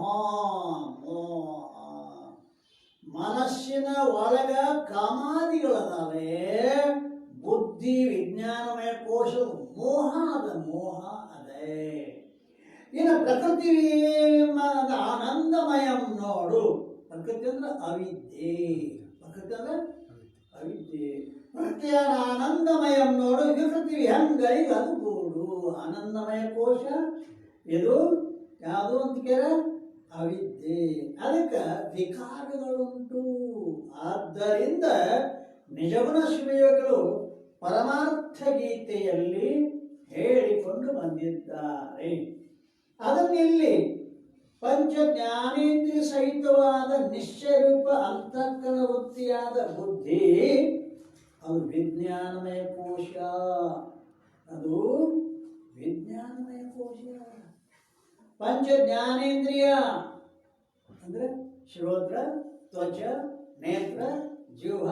ಮನಸ್ಸಿನ ಒಳಗ ಕಾಮಾದಿಗಳದಾವೆ. ಬುದ್ಧಿ ವಿಜ್ಞಾನಮಯ ಕೋಶ ಮೋಹ ಅದೇ. ಇನ್ನು ಪ್ರಕೃತಿ ಆನಂದಮಯಂ ನೋಡು. ಪ್ರಕೃತಿ ಅಂದ್ರೆ ಅವಿದ್ಯೆ. ಪ್ರಕೃತಿ ಅಂದ್ರೆ ಅವಿದ್ಯೆ. ಪ್ರಕೃತಿಯ ಆನಂದಮಯಂ ನೋಡು. ವಿಕೃತಿ ವಿಹಂಗಳಿಗೆ ಅದು ಗೂಡು. ಆನಂದಮಯ ಕೋಶ ಇದು ಯಾವುದು ಅಂತ ಕೇಳ. ಅವಿದ್ಯೆ. ಅದಕ್ಕೆ ವಿಕಾರಗಳುಂಟು. ಆದ್ದರಿಂದ ನಿಜಗುಣ ಶಿವಯೋಗಿಗಳು ಪರಮಾರ್ಥ ಗೀತೆಯಲ್ಲಿ ಹೇಳಿಕೊಂಡು ಬಂದಿದ್ದಾರೆ. ಅದನ್ನಿಲ್ಲಿ ಪಂಚ ಜ್ಞಾನೇಂದ್ರಿಯ ಸಹಿತವಾದ ನಿಶ್ಚಯರೂಪ ಅಂತಃಕರಣ ವೃತ್ತಿಯಾದ ಬುದ್ಧಿ ಅದು ವಿಜ್ಞಾನಮಯ ಕೋಶ. ಅದು ವಿಜ್ಞಾನಮಯ ಕೋಶ. ಪಂಚ ಜ್ಞಾನೇಂದ್ರಿಯ ಅಂದ್ರೆ ಶ್ರೋತ್ರ, ತ್ವಚ, ನೇತ್ರ, ಜೀವ.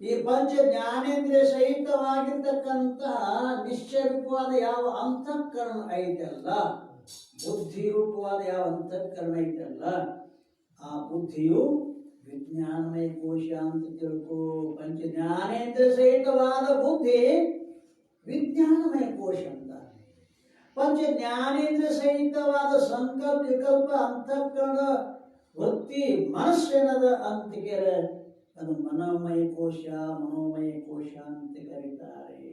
ಈ ಪಂಚ ಜ್ಞಾನೇಂದ್ರಿಯ ಸಹಿತವಾಗಿರ್ತಕ್ಕಂತಹ ನಿಶ್ಚಯ ರೂಪವಾದ ಯಾವ ಅಂತಃಕರಣ ಐತಲ್ಲ, ಬುದ್ಧಿ ರೂಪವಾದ ಯಾವ ಅಂತಃಕರಣ ಐತಲ್ಲ, ಆ ಬುದ್ಧಿಯು ವಿಜ್ಞಾನಮಯ ಕೋಶ ಅಂತ ತಿಳ್ಕೋ. ಪಂಚ ಜ್ಞಾನೇಂದ್ರಿಯ ಸಹಿತವಾದ ಬುದ್ಧಿ ವಿಜ್ಞಾನಮಯ ಕೋಶ ಅಂತ. ಪಂಚ ಜ್ಞಾನೇಂದ್ರಿಯ ಸಹಿತವಾದ ಸಂಕಲ್ಪ ವಿಕಲ್ಪ ಅಂತಃಕರಣ ವೃತ್ತಿ ಮನಸ್ಸೇನದ ಅಂತ ಕೇಳ. ಅದು ಮನೋಮಯ ಕೋಶ ಅಂತ ಕರೀತಾರೆ.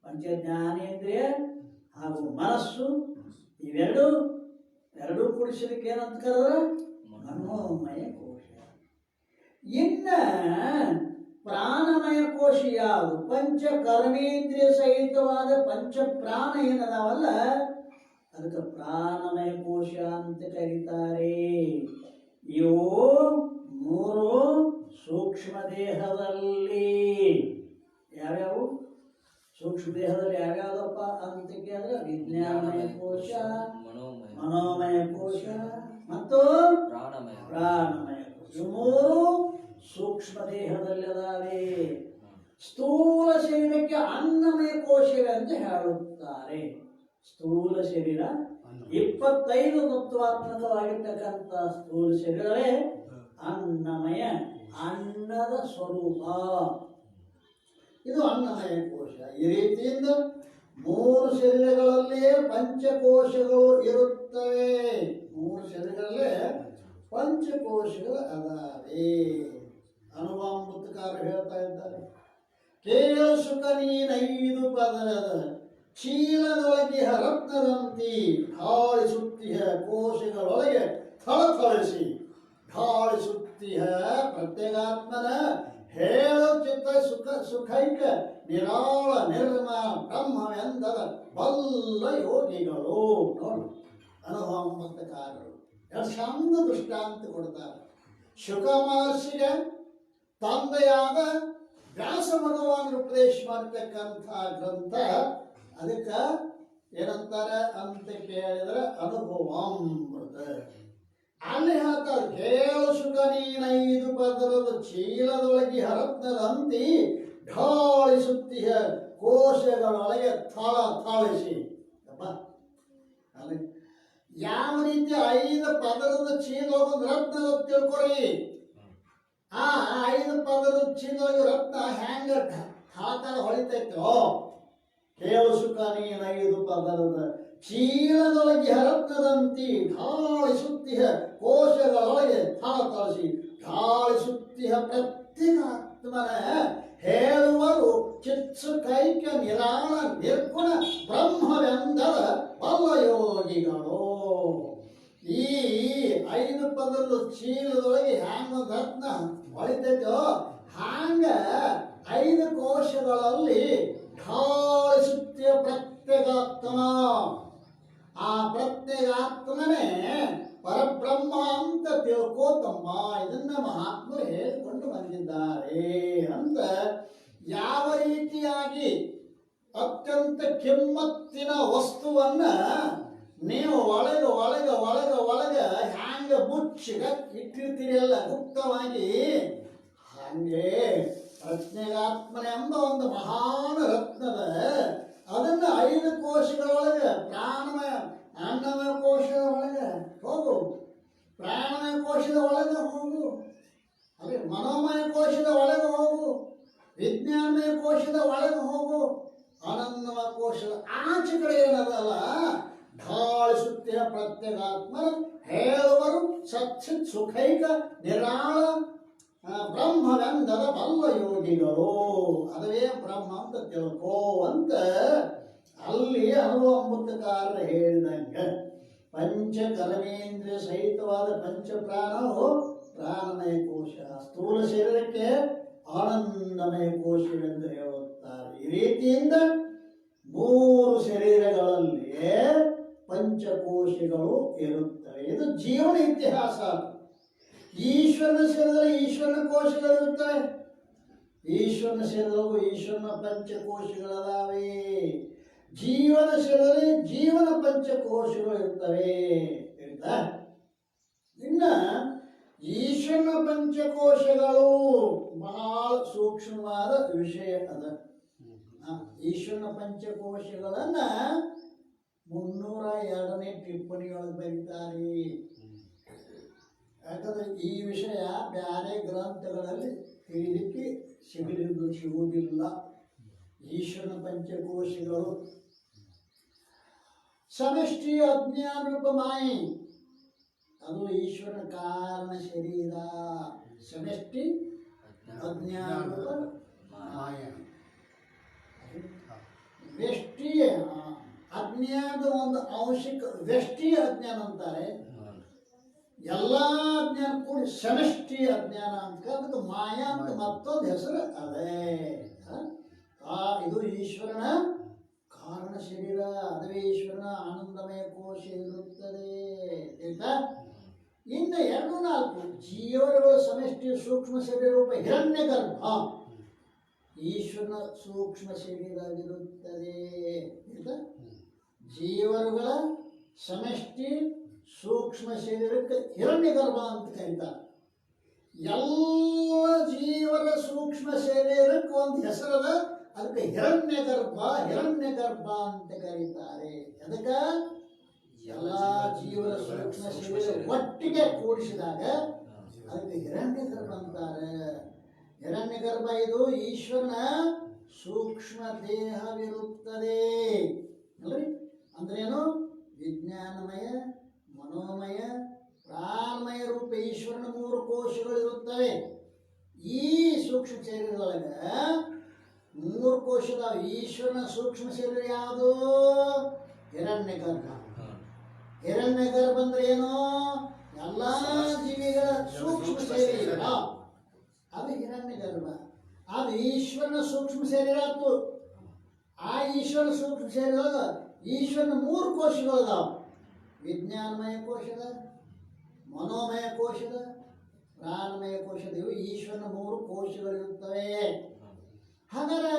ಪಂಚ ಜ್ಞಾನೇಂದ್ರಿಯ ಹಾಗೂ ಮನಸ್ಸು ಇವೆರಡು ಕೂಡಿಸಲಿಕ್ಕೆ ಏನಂತ ಕರೆದ್ರೆ ಮನೋಮಯ ಕೋಶ. ಇನ್ನ ಪ್ರಾಣಮಯ ಕೋಶ ಯಾವುದು? ಪಂಚ ಕರ್ಮೇಂದ್ರಿಯ ಸಹಿತವಾದ ಪಂಚ ಪ್ರಾಣ ಏನದಾವಲ್ಲ ಅದಕ್ಕೆ ಪ್ರಾಣಮಯ ಕೋಶ ಅಂತ ಕರೀತಾರೆ. ಇವು ಮೂರು ಸೂಕ್ಷ್ಮ ದೇಹದಲ್ಲಿ ಯಾವ್ಯಾವು? ಸೂಕ್ಷ್ಮ ದೇಹದಲ್ಲಿ ಯಾವ್ಯಾವುದಪ್ಪ ಅಂತ ಕೇಳಿದ್ರೆ ವಿಜ್ಞಾನಮಯ ಕೋಶ, ಮನೋಮಯ ಕೋಶ ಮತ್ತು ಪ್ರಾಣಮಯ ಕೋಶ. ಇವು ಮೂರು ಸೂಕ್ಷ್ಮ ದೇಹದಲ್ಲಿ ಅದಾವೆ. ಸ್ಥೂಲ ಶರೀರಕ್ಕೆ ಅನ್ನಮಯ ಕೋಶವೇ ಅಂತ ಹೇಳುತ್ತಾರೆ. ಸ್ಥೂಲ ಶರೀರ 25 ತತ್ವಾತ್ಮಕವಾಗಿರ್ತಕ್ಕಂಥ ಸ್ಥೂಲ ಶರೀರವೇ ಅನ್ನಮಯ, ಅನ್ನದ ಸ್ವರೂಪ. ಇದು ಅನ್ನಮಯ ಕೋಶ. ಈ ರೀತಿಯಿಂದ ಮೂರು ಶರೀರಗಳಲ್ಲಿಯೇ ಪಂಚಕೋಶಗಳು ಇರುತ್ತವೆ. ಮೂರು ಶರೀರಗಳಲ್ಲೇ ಪಂಚಕೋಶಗಳು ಅದಾವೆ. ಅನುಭಾಮೃತಕಾರ ಹೇಳ್ತಾ ಇದ್ದಾರೆ, ಕೇಳ ಸುಖ ನೀನೈದು ಪದರದ ಚೀಲದೊಳಗೆ ರತ್ನದಂತಿ ಢಾಳಿಸುತ್ತಿಹ ಕೋಶಗಳೊಳಗೆ ಥಳಥಳಿಸಿ ಢಾಳಿಸುತ್ತಿಹ ಪ್ರತ್ಯೇಗಾತ್ಮನ ಹೇಳು ಚಿತ್ತ ಸುಖೈಕ ನಿರಾಳ ನಿರ್ಮ ಬ್ರಹ್ಮವೆಂದದ ಬಲ್ಲ ಯೋಗಿಗಳು. ನೋಡು, ಅನುಭಾಮೃತಕಾರರು ಎರಡು ಚಂದ ದೃಷ್ಟಾಂತ ಕೊಡ್ತಾರೆ. ಶುಕ ಮಹರ್ಷಿಗೆ ತಂದೆಯಾದ ವ್ಯಾಸ ಭಗವಾನ್ ಉಪದೇಶ ಮಾಡತಕ್ಕಂಥ ಗ್ರಂಥ. ಅದಕ್ಕೆ ಏನಂತಾರೆ ಅಂತ ಕೇಳಿದ್ರೆ ಅನುಭವಾಮೃತ. ಅಲ್ಲಿ ಹೇಳ್ತಾರೆ, ಕೇಳು ಶುಕ ನೀನೈದು ಪದರದ ಚೀಲದೊಳಗೆ ರತ್ನದಂತಿ ಢಾಳಿಸುತ್ತಿಹ ಕೋಶಗಳೊಳಗೆ ಥಳಿಸಿ. ಯಾವ ರೀತಿ 5 ಪದರದ ಚೀಲ ರತ್ನದ ತಿಳ್ಕೊರಿ. ಆ 5 ಪದರದ ಚೀಲದೊಳಗೆ ರತ್ನ ಹ್ಯಾಂಗ ಥಳಥಳ ಹೊಳಿತೈತೋ, ಕೇಳು ಸುಖ ನೀನೈದು ಪದರದ ಚೀಲದೊಳಗೆ ರತ್ನದಂತಿ ಢಾಳಿಸುತ್ತಿಹ ಕೋಶಗಳೊಳಗೆ ಥಳಥಳಿಸಿ ಢಾಳಿಸುತ್ತಿಹ ಪ್ರತ್ಯೇಕಾತ್ಮನ ಹೇಳುವರು ಚಿತ್ಸುಕೈಕ್ಯ ನಿರಾಳ ನಿರ್ಗುಣ ಬ್ರಹ್ಮವೆಂದದ ಬಲ್ಲ ಯೋಗಿಗಳು. ಈ 5 ಪದದ ಚೀಲದೊಳಗೆ ಹ್ಯಾಂಗ ರತ್ನ ಹೊಳಿತೈತೋ ಹಾಂಗ 5 ಕೋಶಗಳಲ್ಲಿ ಢಾಳಿಸುತ್ತಿಯ ಪ್ರತ್ಯೇಗಾತ್ಮ. ಆ ಪ್ರತ್ಯೇಗಾತ್ಮನೇ ಪರಬ್ರಹ್ಮ ಅಂತ ತಿಳ್ಕೋತಮ್ಮ. ಇದನ್ನ ಮಹಾತ್ಮರು ಹೇಳಿಕೊಂಡು ಬಂದಿದ್ದಾರೆ ಅಂತ. ಯಾವ ರೀತಿಯಾಗಿ ಅತ್ಯಂತ ಕಿಮ್ಮತ್ತಿನ ವಸ್ತುವನ್ನ ನೀವು ಒಳಗ ಒಳಗ ಒಳಗ ಒಳಗ ಹ್ಯಾಂಗ ಮುಚ್ಚಿಗ ಇಟ್ಟಿರ್ತೀರಲ್ಲ ಗುಪ್ತವಾಗಿ, ಹಾಗೆ ಪ್ರಜ್ಞೆಗಾತ್ಮನೆಂಬ ಒಂದು ಮಹಾನ್ ರತ್ನದ ಅದನ್ನ 5 ಕೋಶಗಳೊಳಗೆ ಪ್ರಾಣಮಯ ಅನ್ನಮಯ ಕೋಶದ ಒಳಗೆ ಹೋಗು, ಪ್ರಾಣಮಯ ಕೋಶದ ಒಳಗೆ ಹೋಗು, ಅದೇ ಮನೋಮಯ ಕೋಶದ ಒಳಗೆ ಹೋಗು, ವಿಜ್ಞಾನಮಯ ಕೋಶದ ಒಳಗೆ ಹೋಗು, ಆನಂದಮಯ ಕೋಶದ ಆಚೆ ಕಡೆ ಏನದಲ್ಲ ಢಾಳಿಸುತ್ತಿಯ ಪ್ರತ್ಯೇಗಾತ್ಮ ಹೇಳುವರು ಸಚ್ಚಿತ್ ಸುಖೈಕ ನಿರಾಳ ಬ್ರಹ್ಮವೆಂದದ ಬಲ್ಲ ಯೋಗಿಗಳು. ಅದುವೇ ಬ್ರಹ್ಮ ಅಂತ ತಿಳ್ಕೋ ಅಂತ ಅಲ್ಲಿ ಅನುಭವಮೃತಕಾರರು ಹೇಳಿದಂಗ ಪಂಚ ಕರ್ಮೇಂದ್ರಿಯ ಸಹಿತವಾದ ಪಂಚ ಪ್ರಾಣವು ಪ್ರಾಣಮಯ ಕೋಶ, ಸ್ಥೂಲ ಶರೀರಕ್ಕೆ ಆನಂದಮಯ ಕೋಶವೆಂದು ಹೇಳುತ್ತಾರೆ. ಈ ರೀತಿಯಿಂದ 3 ಶರೀರಗಳಲ್ಲಿ ಪಂಚಕೋಶಗಳು ಇರುತ್ತವೆ. ಇದು ಜೀವನ ಇತಿಹಾಸ. ಈಶ್ವರನ ಶರೀರದಲ್ಲಿ ಈಶ್ವರನ ಕೋಶಗಳಿರುತ್ತವೆ. ಈಶ್ವರನ ಶರೀರವು ಈಶ್ವರನ ಪಂಚಕೋಶಗಳದಾವೆ. ಜೀವನ ಶರೀರದಲ್ಲಿ ಜೀವನ ಪಂಚಕೋಶಗಳು ಇರ್ತವೆ. ಇನ್ನ ಈಶ್ವರನ ಪಂಚಕೋಶಗಳು ಬಹಳ ಸೂಕ್ಷ್ಮವಾದ ವಿಷಯ ಅದ. ಈಶ್ವರನ ಪಂಚಕೋಶಗಳನ್ನ 302ನೇ ಟಿಪ್ಪಣಿಗಳು ಬರೀತಾರೆ. ಯಾಕಂದ್ರೆ ಈ ವಿಷಯ ಬೇರೆ ಗ್ರಂಥಗಳಲ್ಲಿ ತಿಳಿಲಿಕ್ಕೆ ಸಿಗುವುದಿಲ್ಲ. ಈಶ್ವರನ ಪಂಚಕೋಶಗಳು ಸಮಷ್ಟಿ ಅಜ್ಞಾನ ರೂಪ ಮಾಯಿ, ಅದು ಈಶ್ವರನ ಕಾರಣ ಶರೀರ. ಸಮಷ್ಟಿ ಅಜ್ಞಾನ ರೂಪ ಮಾಯ, ವ್ಯಷ್ಟಿ ಅಜ್ಞಾನದ ಒಂದು ಅಂಶಕ್ಕೆ ವ್ಯಷ್ಟಿ ಅಜ್ಞಾನ ಅಂತಾರೆ. ಎಲ್ಲ ಅಜ್ಞಾನ ಕೂಡಿ ಸಮಷ್ಟಿ ಅಜ್ಞಾನ ಅಂತ, ಅದಕ್ಕೆ ಮಾಯಾ ಅಂತ ಮತ್ತೊಂದು ಹೆಸರು ಅದೇ. ಇದು ಈಶ್ವರನ ಕಾರಣ ಶರೀರ, ಅದುವೇ ಈಶ್ವರನ ಆನಂದಮಯ ಕೋಶ ಇರುತ್ತದೆ. ಆಯ್ತಾ? ಇನ್ನು 2 4 ಜೀವರುಗಳ ಸಮಷ್ಟಿ ಸೂಕ್ಷ್ಮ ಶರೀರ ರೂಪ ಹಿರಣ್ಯ ಗರ್ಭ ಈಶ್ವರನ ಸೂಕ್ಷ್ಮ ಶರೀರವಿರುತ್ತದೆ. ಆಯ್ತಾ? ಜೀವರುಗಳ ಸಮಷ್ಟಿ ಸೂಕ್ಷ್ಮ ಶರೀರಕ್ಕೆ ಹಿರಣ್ಯ ಗರ್ಭ ಅಂತ ಕರೀತಾರೆ. ಎಲ್ಲ ಜೀವರ ಸೂಕ್ಷ್ಮ ಶರೀರಕ್ಕೆ ಒಂದು ಹೆಸರದ, ಅದಕ್ಕೆ ಹಿರಣ್ಯ ಗರ್ಭ ಅಂತ ಕರೀತಾರೆ. ಅದಕ್ಕೆ ಎಲ್ಲ ಜೀವರ ಸೂಕ್ಷ್ಮ ಶರೀರ ಒಟ್ಟಿಗೆ ಕೂಡಿಸಿದಾಗ ಅದಕ್ಕೆ ಹಿರಣ್ಯ ಗರ್ಭ ಅಂತಾರೆ. ಹಿರಣ್ಯ ಗರ್ಭ ಇದು ಈಶ್ವರನ ಸೂಕ್ಷ್ಮ ದೇಹವಿರುತ್ತದೆ ಅಲ್ರಿ. ಅಂದ್ರೇನು? ವಿಜ್ಞಾನಮಯ, ಮನೋಮಯ, ಪ್ರಾಣಮಯ ರೂಪ ಈಶ್ವರನ 3 ಕೋಶಗಳಿರುತ್ತವೆ. ಈ ಸೂಕ್ಷ್ಮ ಶರೀರದೊಳಗೆ 3 ಕೋಶದ ಈಶ್ವರನ ಸೂಕ್ಷ್ಮ ಶರೀರ ಯಾವುದು? ಹಿರಣ್ಯ ಗರ್ಭ. ಹಿರಣ್ಯ ಗರ್ಭ ಅಂದ್ರೆ ಏನು? ಎಲ್ಲ ಜೀವಿಗಳ ಸೂಕ್ಷ್ಮ ಶರೀರ, ಅದು ಹಿರಣ್ಯ ಗರ್ಭ. ಅದು ಈಶ್ವರನ ಸೂಕ್ಷ್ಮ ಶರೀರ ಆಯ್ತು. ಆ ಈಶ್ವರನ ಸೂಕ್ಷ್ಮ ಶರೀರದಾಗ ಈಶ್ವರನ 3 ಕೋಶಗಳದಾವ. ವಿಜ್ಞಾನಮಯ ಕೋಶದ, ಮನೋಮಯ ಕೋಶದ, ಪ್ರಾಣಮಯ ಕೋಶದ. ಇವು ಈಶ್ವರನ 3 ಕೋಶಗಳಿರುತ್ತವೆ. ಹಾಗಾದ್ರೆ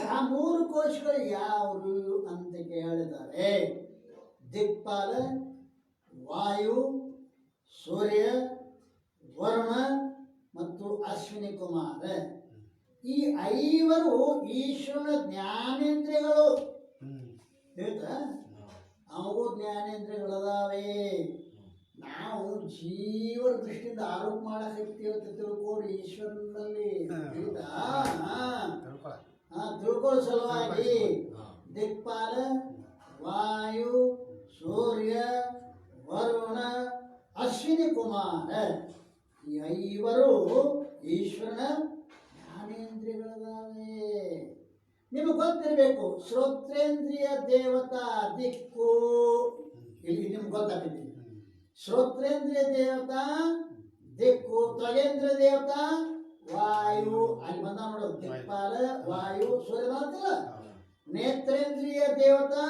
ಆ 3 ಕೋಶಗಳು ಯಾವುದು ಅಂತ ಕೇಳಿದರೆ ದಿಕ್ಪಾಲ, ವಾಯು, ಸೂರ್ಯ, ವರುಣ ಮತ್ತು ಅಶ್ವಿನಿ ಕುಮಾರ. ಈ 5 ಈಶ್ವರನ ಜ್ಞಾನೇಂದ್ರಿಯಗಳು. ಹೇಳ್ತಾ ಅವು ಜ್ಞಾನೇಂದ್ರಿಯಗಳದಾವೆ. ನಾವು ಜೀವನ ದೃಷ್ಟಿಯಿಂದ ಆರೋಪ ಮಾಡಕತ್ತೀವಿ ಅಂತ ತಿಳ್ಕೊಂಡು ಈಶ್ವರನಲ್ಲಿ ತಿಳ್ಕೊಳ್ಳೋ ಸಲುವಾಗಿ ದಿಕ್ಪಾಲ, ವಾಯು, ಸೂರ್ಯ, ವರುಣ, ಅಶ್ವಿನಿ ಕುಮಾರ ಈ 5 ಈಶ್ವರನ ಜ್ಞಾನೇಂದ್ರಿಯಗಳದಾವೆ. ನಿಮಗೆ ಗೊತ್ತಿರಬೇಕು, ಶ್ರೋತ್ರೇಂದ್ರಿಯ ದೇವತಾ ದಿಕ್ಕು. ಇಲ್ಲಿ ನಿಮ್ಗೆ ಗೊತ್ತಾಗ್ತೈತಿ. ಶ್ರೋತ್ರೇಂದ್ರಿಯ ದೇವತಾ ದಿಕ್ಕು, ತ್ವಗೇಂದ್ರಿಯ ದೇವತಾ ವಾಯು. ಅಲ್ಲಿ ಬಂದ ನೋಡೋದು ದಿಕ್ಪಾಲ, ವಾಯು, ಸೂರ್ಯ ಬಂತಿಲ್ಲ. ನೇತ್ರೇಂದ್ರಿಯ ದೇವತಾ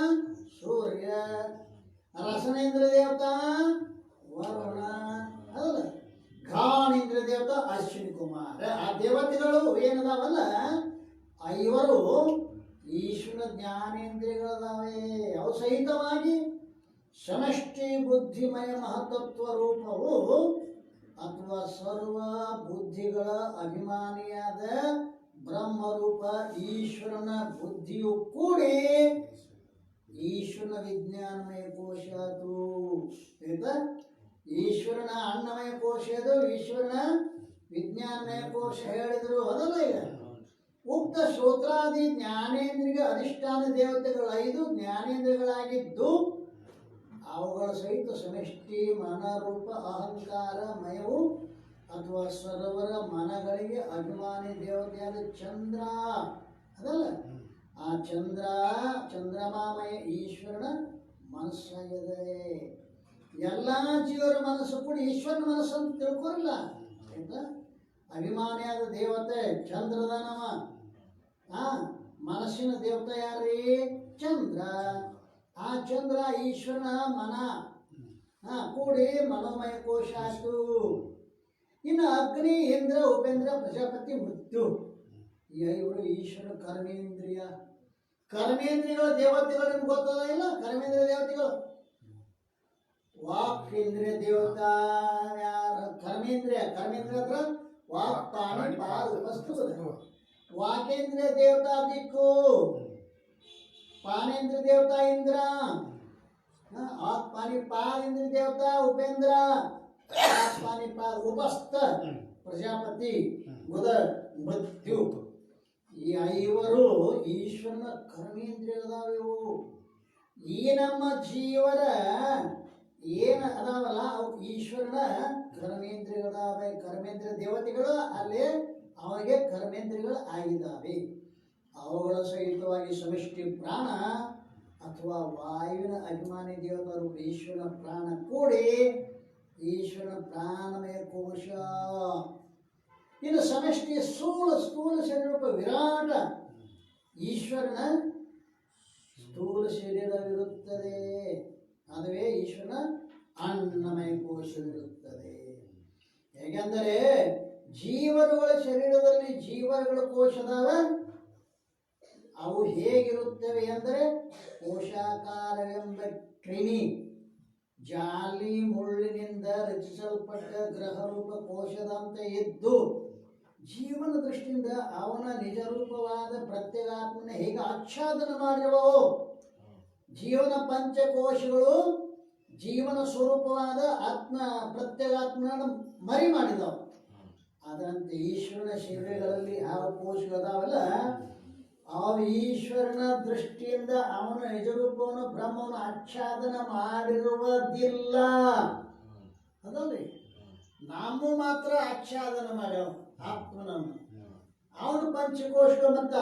ಸೂರ್ಯ, ರಸನೇಂದ್ರಿಯ ದೇವತಾ ವರುಣ, ಅದಲ್ಲ. ಘ್ರಾಣೇಂದ್ರಿಯ ದೇವತಾ ಅಶ್ವಿನಿ ಕುಮಾರ. ಆ ದೇವತೆಗಳು ಏನದಾವಲ್ಲ 5 ಈಶ್ವರ ಜ್ಞಾನೇಂದ್ರಿಯಗಳದಾವೆ. ಅವು ಸಹಿತವಾಗಿ ಸಮಷ್ಟಿ ಬುದ್ಧಿಮಯ ಮಹತತ್ವ ರೂಪವು ಅಥವಾ ಸರ್ವ ಬುದ್ಧಿಗಳ ಅಭಿಮಾನಿಯಾದ ಬ್ರಹ್ಮರೂಪ ಈಶ್ವರನ ಬುದ್ಧಿಯು ಕೂಡಿ ಈಶ್ವರನ ವಿಜ್ಞಾನಮಯ ಕೋಶ ಅದು. ಈಶ್ವರನ ಅನ್ನಮಯ ಕೋಶ ಅದು, ಈಶ್ವರನ ವಿಜ್ಞಾನಮಯ ಕೋಶ ಹೇಳಿದ್ರು ಅದಲ್ಲ. ಈಗ ಉಕ್ತ ಶ್ರೋತ್ರಾದಿ ಜ್ಞಾನೇಂದ್ರಿಯ ಅಧಿಷ್ಠಾನ ದೇವತೆಗಳು 5 ಜ್ಞಾನೇಂದ್ರಿಯಗಳಾಗಿದ್ದು ಅವುಗಳ ಸಹಿತ ಸಮಷ್ಟಿ ಮನರೂಪ ಅಹಂಕಾರಮಯವು ಅಥವಾ ಸರ್ವರ ಮನಗಳಿಗೆ ಅಭಿಮಾನಿ ದೇವತೆಯಾದ ಚಂದ್ರ ಅದಲ್ಲ. ಆ ಚಂದ್ರಮಾಮಯ ಈಶ್ವರನ ಮನಸ್ಸಾಗಿದೆ. ಎಲ್ಲ ಜೀವರ ಮನಸ್ಸು ಕೂಡ ಈಶ್ವರನ ಮನಸ್ಸು ಅಂತ ತಿಳ್ಕೊರಿಲ್ಲ. ಆಯ್ತಾ? ಅಭಿಮಾನಿಯಾದ ದೇವತೆ ಚಂದ್ರದ ನಮ. ಮನಸ್ಸಿನ ದೇವತೆ ಯಾರೀ? ಚಂದ್ರ. ಆ ಚಂದ್ರ ಈಶ್ವರನ ಮನ ಕೂಡಿ ಮನೋಮಯ ಕೋಶ ಆಯ್ತು. ಇನ್ನು ಅಗ್ನಿ, ಇಂದ್ರ, ಉಪೇಂದ್ರ, ಪ್ರಜಾಪತಿ, ಮೃತ್ಯು ಈ 5 ಈಶ್ವರ ಕರ್ಮೇಂದ್ರಿಯಗಳ ದೇವತೆಗಳು. ನಿಮ್ಗೆ ಗೊತ್ತದ ಇಲ್ಲ? ಕರ್ಮೇಂದ್ರಿಯ ದೇವತೆಗಳು ವಾಕ್ೇಂದ್ರಿಯ ದೇವತಾ ಯಾರು? ಕರ್ಮೇಂದ್ರಿಯ ಹತ್ರ ವಾಕ್, ಪಾಣಿ, ಪಾದ ವಸ್ತು. ವಾಕೇಂದ್ರಿಯ ದೇವತಾ ದಿಕ್ಕು, ಪಾನೇಂದ್ರ ದೇವತಾ ಇಂದ್ರ, ಆಕ್ ಪಾನಿ ಪಾದೇಂದ್ರ ದೇವತಾ ಉಪೇಂದ್ರ, ಆಕ್ ಪಾನಿ ಪಾದ ಉಪಸ್ಥ ಪ್ರಜಾಪತಿ, ಬುಧ, ಮೃತ್ಯು. ಈ 5 ಈಶ್ವರನ ಕರ್ಮೇಂದ್ರಿಯಗಳದಾವೆವು. ಈ ನಮ್ಮ ಜೀವರ ಏನು ಅದಾವಲ್ಲ ಅವು ಈಶ್ವರನ ಕರ್ಮೇಂದ್ರಿಯಗಳದಾವೆ. ಕರ್ಮೇಂದ್ರಿಯ ದೇವತೆಗಳು ಅಲ್ಲಿ ಅವರಿಗೆ ಕರ್ಮೇಂದ್ರಿಯಗಳು ಆಗಿದ್ದಾವೆ. ಅವುಗಳ ಸಹಿತವಾಗಿ ಸಮಷ್ಟಿ ಪ್ರಾಣ ಅಥವಾ ವಾಯುವಿನ ಅಭಿಮಾನಿ ದೇವತರು ಈಶ್ವರನ ಪ್ರಾಣ ಕೂಡಿ ಈಶ್ವರನ ಪ್ರಾಣಮಯ ಕೋಶ. ಇನ್ನು ಸಮಷ್ಟಿ ಸ್ಥೂಲ ಶರೀರ ವಿರಾಟ ಈಶ್ವರನ ಸ್ಥೂಲ ಶರೀರವಿರುತ್ತದೆ. ಅದುವೇ ಈಶ್ವರನ ಅನ್ನಮಯ ಕೋಶವಿರುತ್ತದೆ. ಹೇಗೆಂದರೆ ಜೀವರುಗಳ ಶರೀರದಲ್ಲಿ ಜೀವರುಗಳ ಕೋಶದವ ಅವು ಹೇಗಿರುತ್ತವೆ ಅಂದರೆ ಕೋಶಾಕಾರವೆಂಬ ಕ್ರಿಮಿ ಜಾಲಿ ಮುಳ್ಳಿನಿಂದ ರಚಿಸಲ್ಪಟ್ಟ ಗ್ರಹರೂಪ ಕೋಶದಂತೆ ಇದ್ದು ಜೀವನ ದೃಷ್ಟಿಯಿಂದ ಅವನ ನಿಜರೂಪವಾದ ಪ್ರತ್ಯೇಗಾತ್ಮನ ಹೇಗೆ ಆಚ್ಛಾದನ ಮಾಡಿರುವವು. ಜೀವನ ಪಂಚಕೋಶಗಳು ಜೀವನ ಸ್ವರೂಪವಾದ ಆತ್ಮ ಪ್ರತ್ಯೇಗಾತ್ಮನ ಮರಿ ಮಾಡಿದವು. ಅದರಂತೆ ಈಶ್ವರನ ಶರೀರಗಳಲ್ಲಿ ಯಾವ ಕೋಶಗಳದಾವಲ್ಲ ಅವು ಈಶ್ವರನ ದೃಷ್ಟಿಯಿಂದ ಅವನ ನಿಜರೂಪವನ್ನು ಬ್ರಹ್ಮವನ್ನು ಆಚ್ಛಾದನ ಮಾಡಿರುವುದಿಲ್ಲ. ಅದಲ್ರಿ ನಾವು ಮಾತ್ರ ಆಚ್ಛಾದನ ಮಾಡ್ಯಾವ ಆತ್ಮನನ್ನು. ಅವನು ಪಂಚಕೋಶಗಳು ಮತ್ತ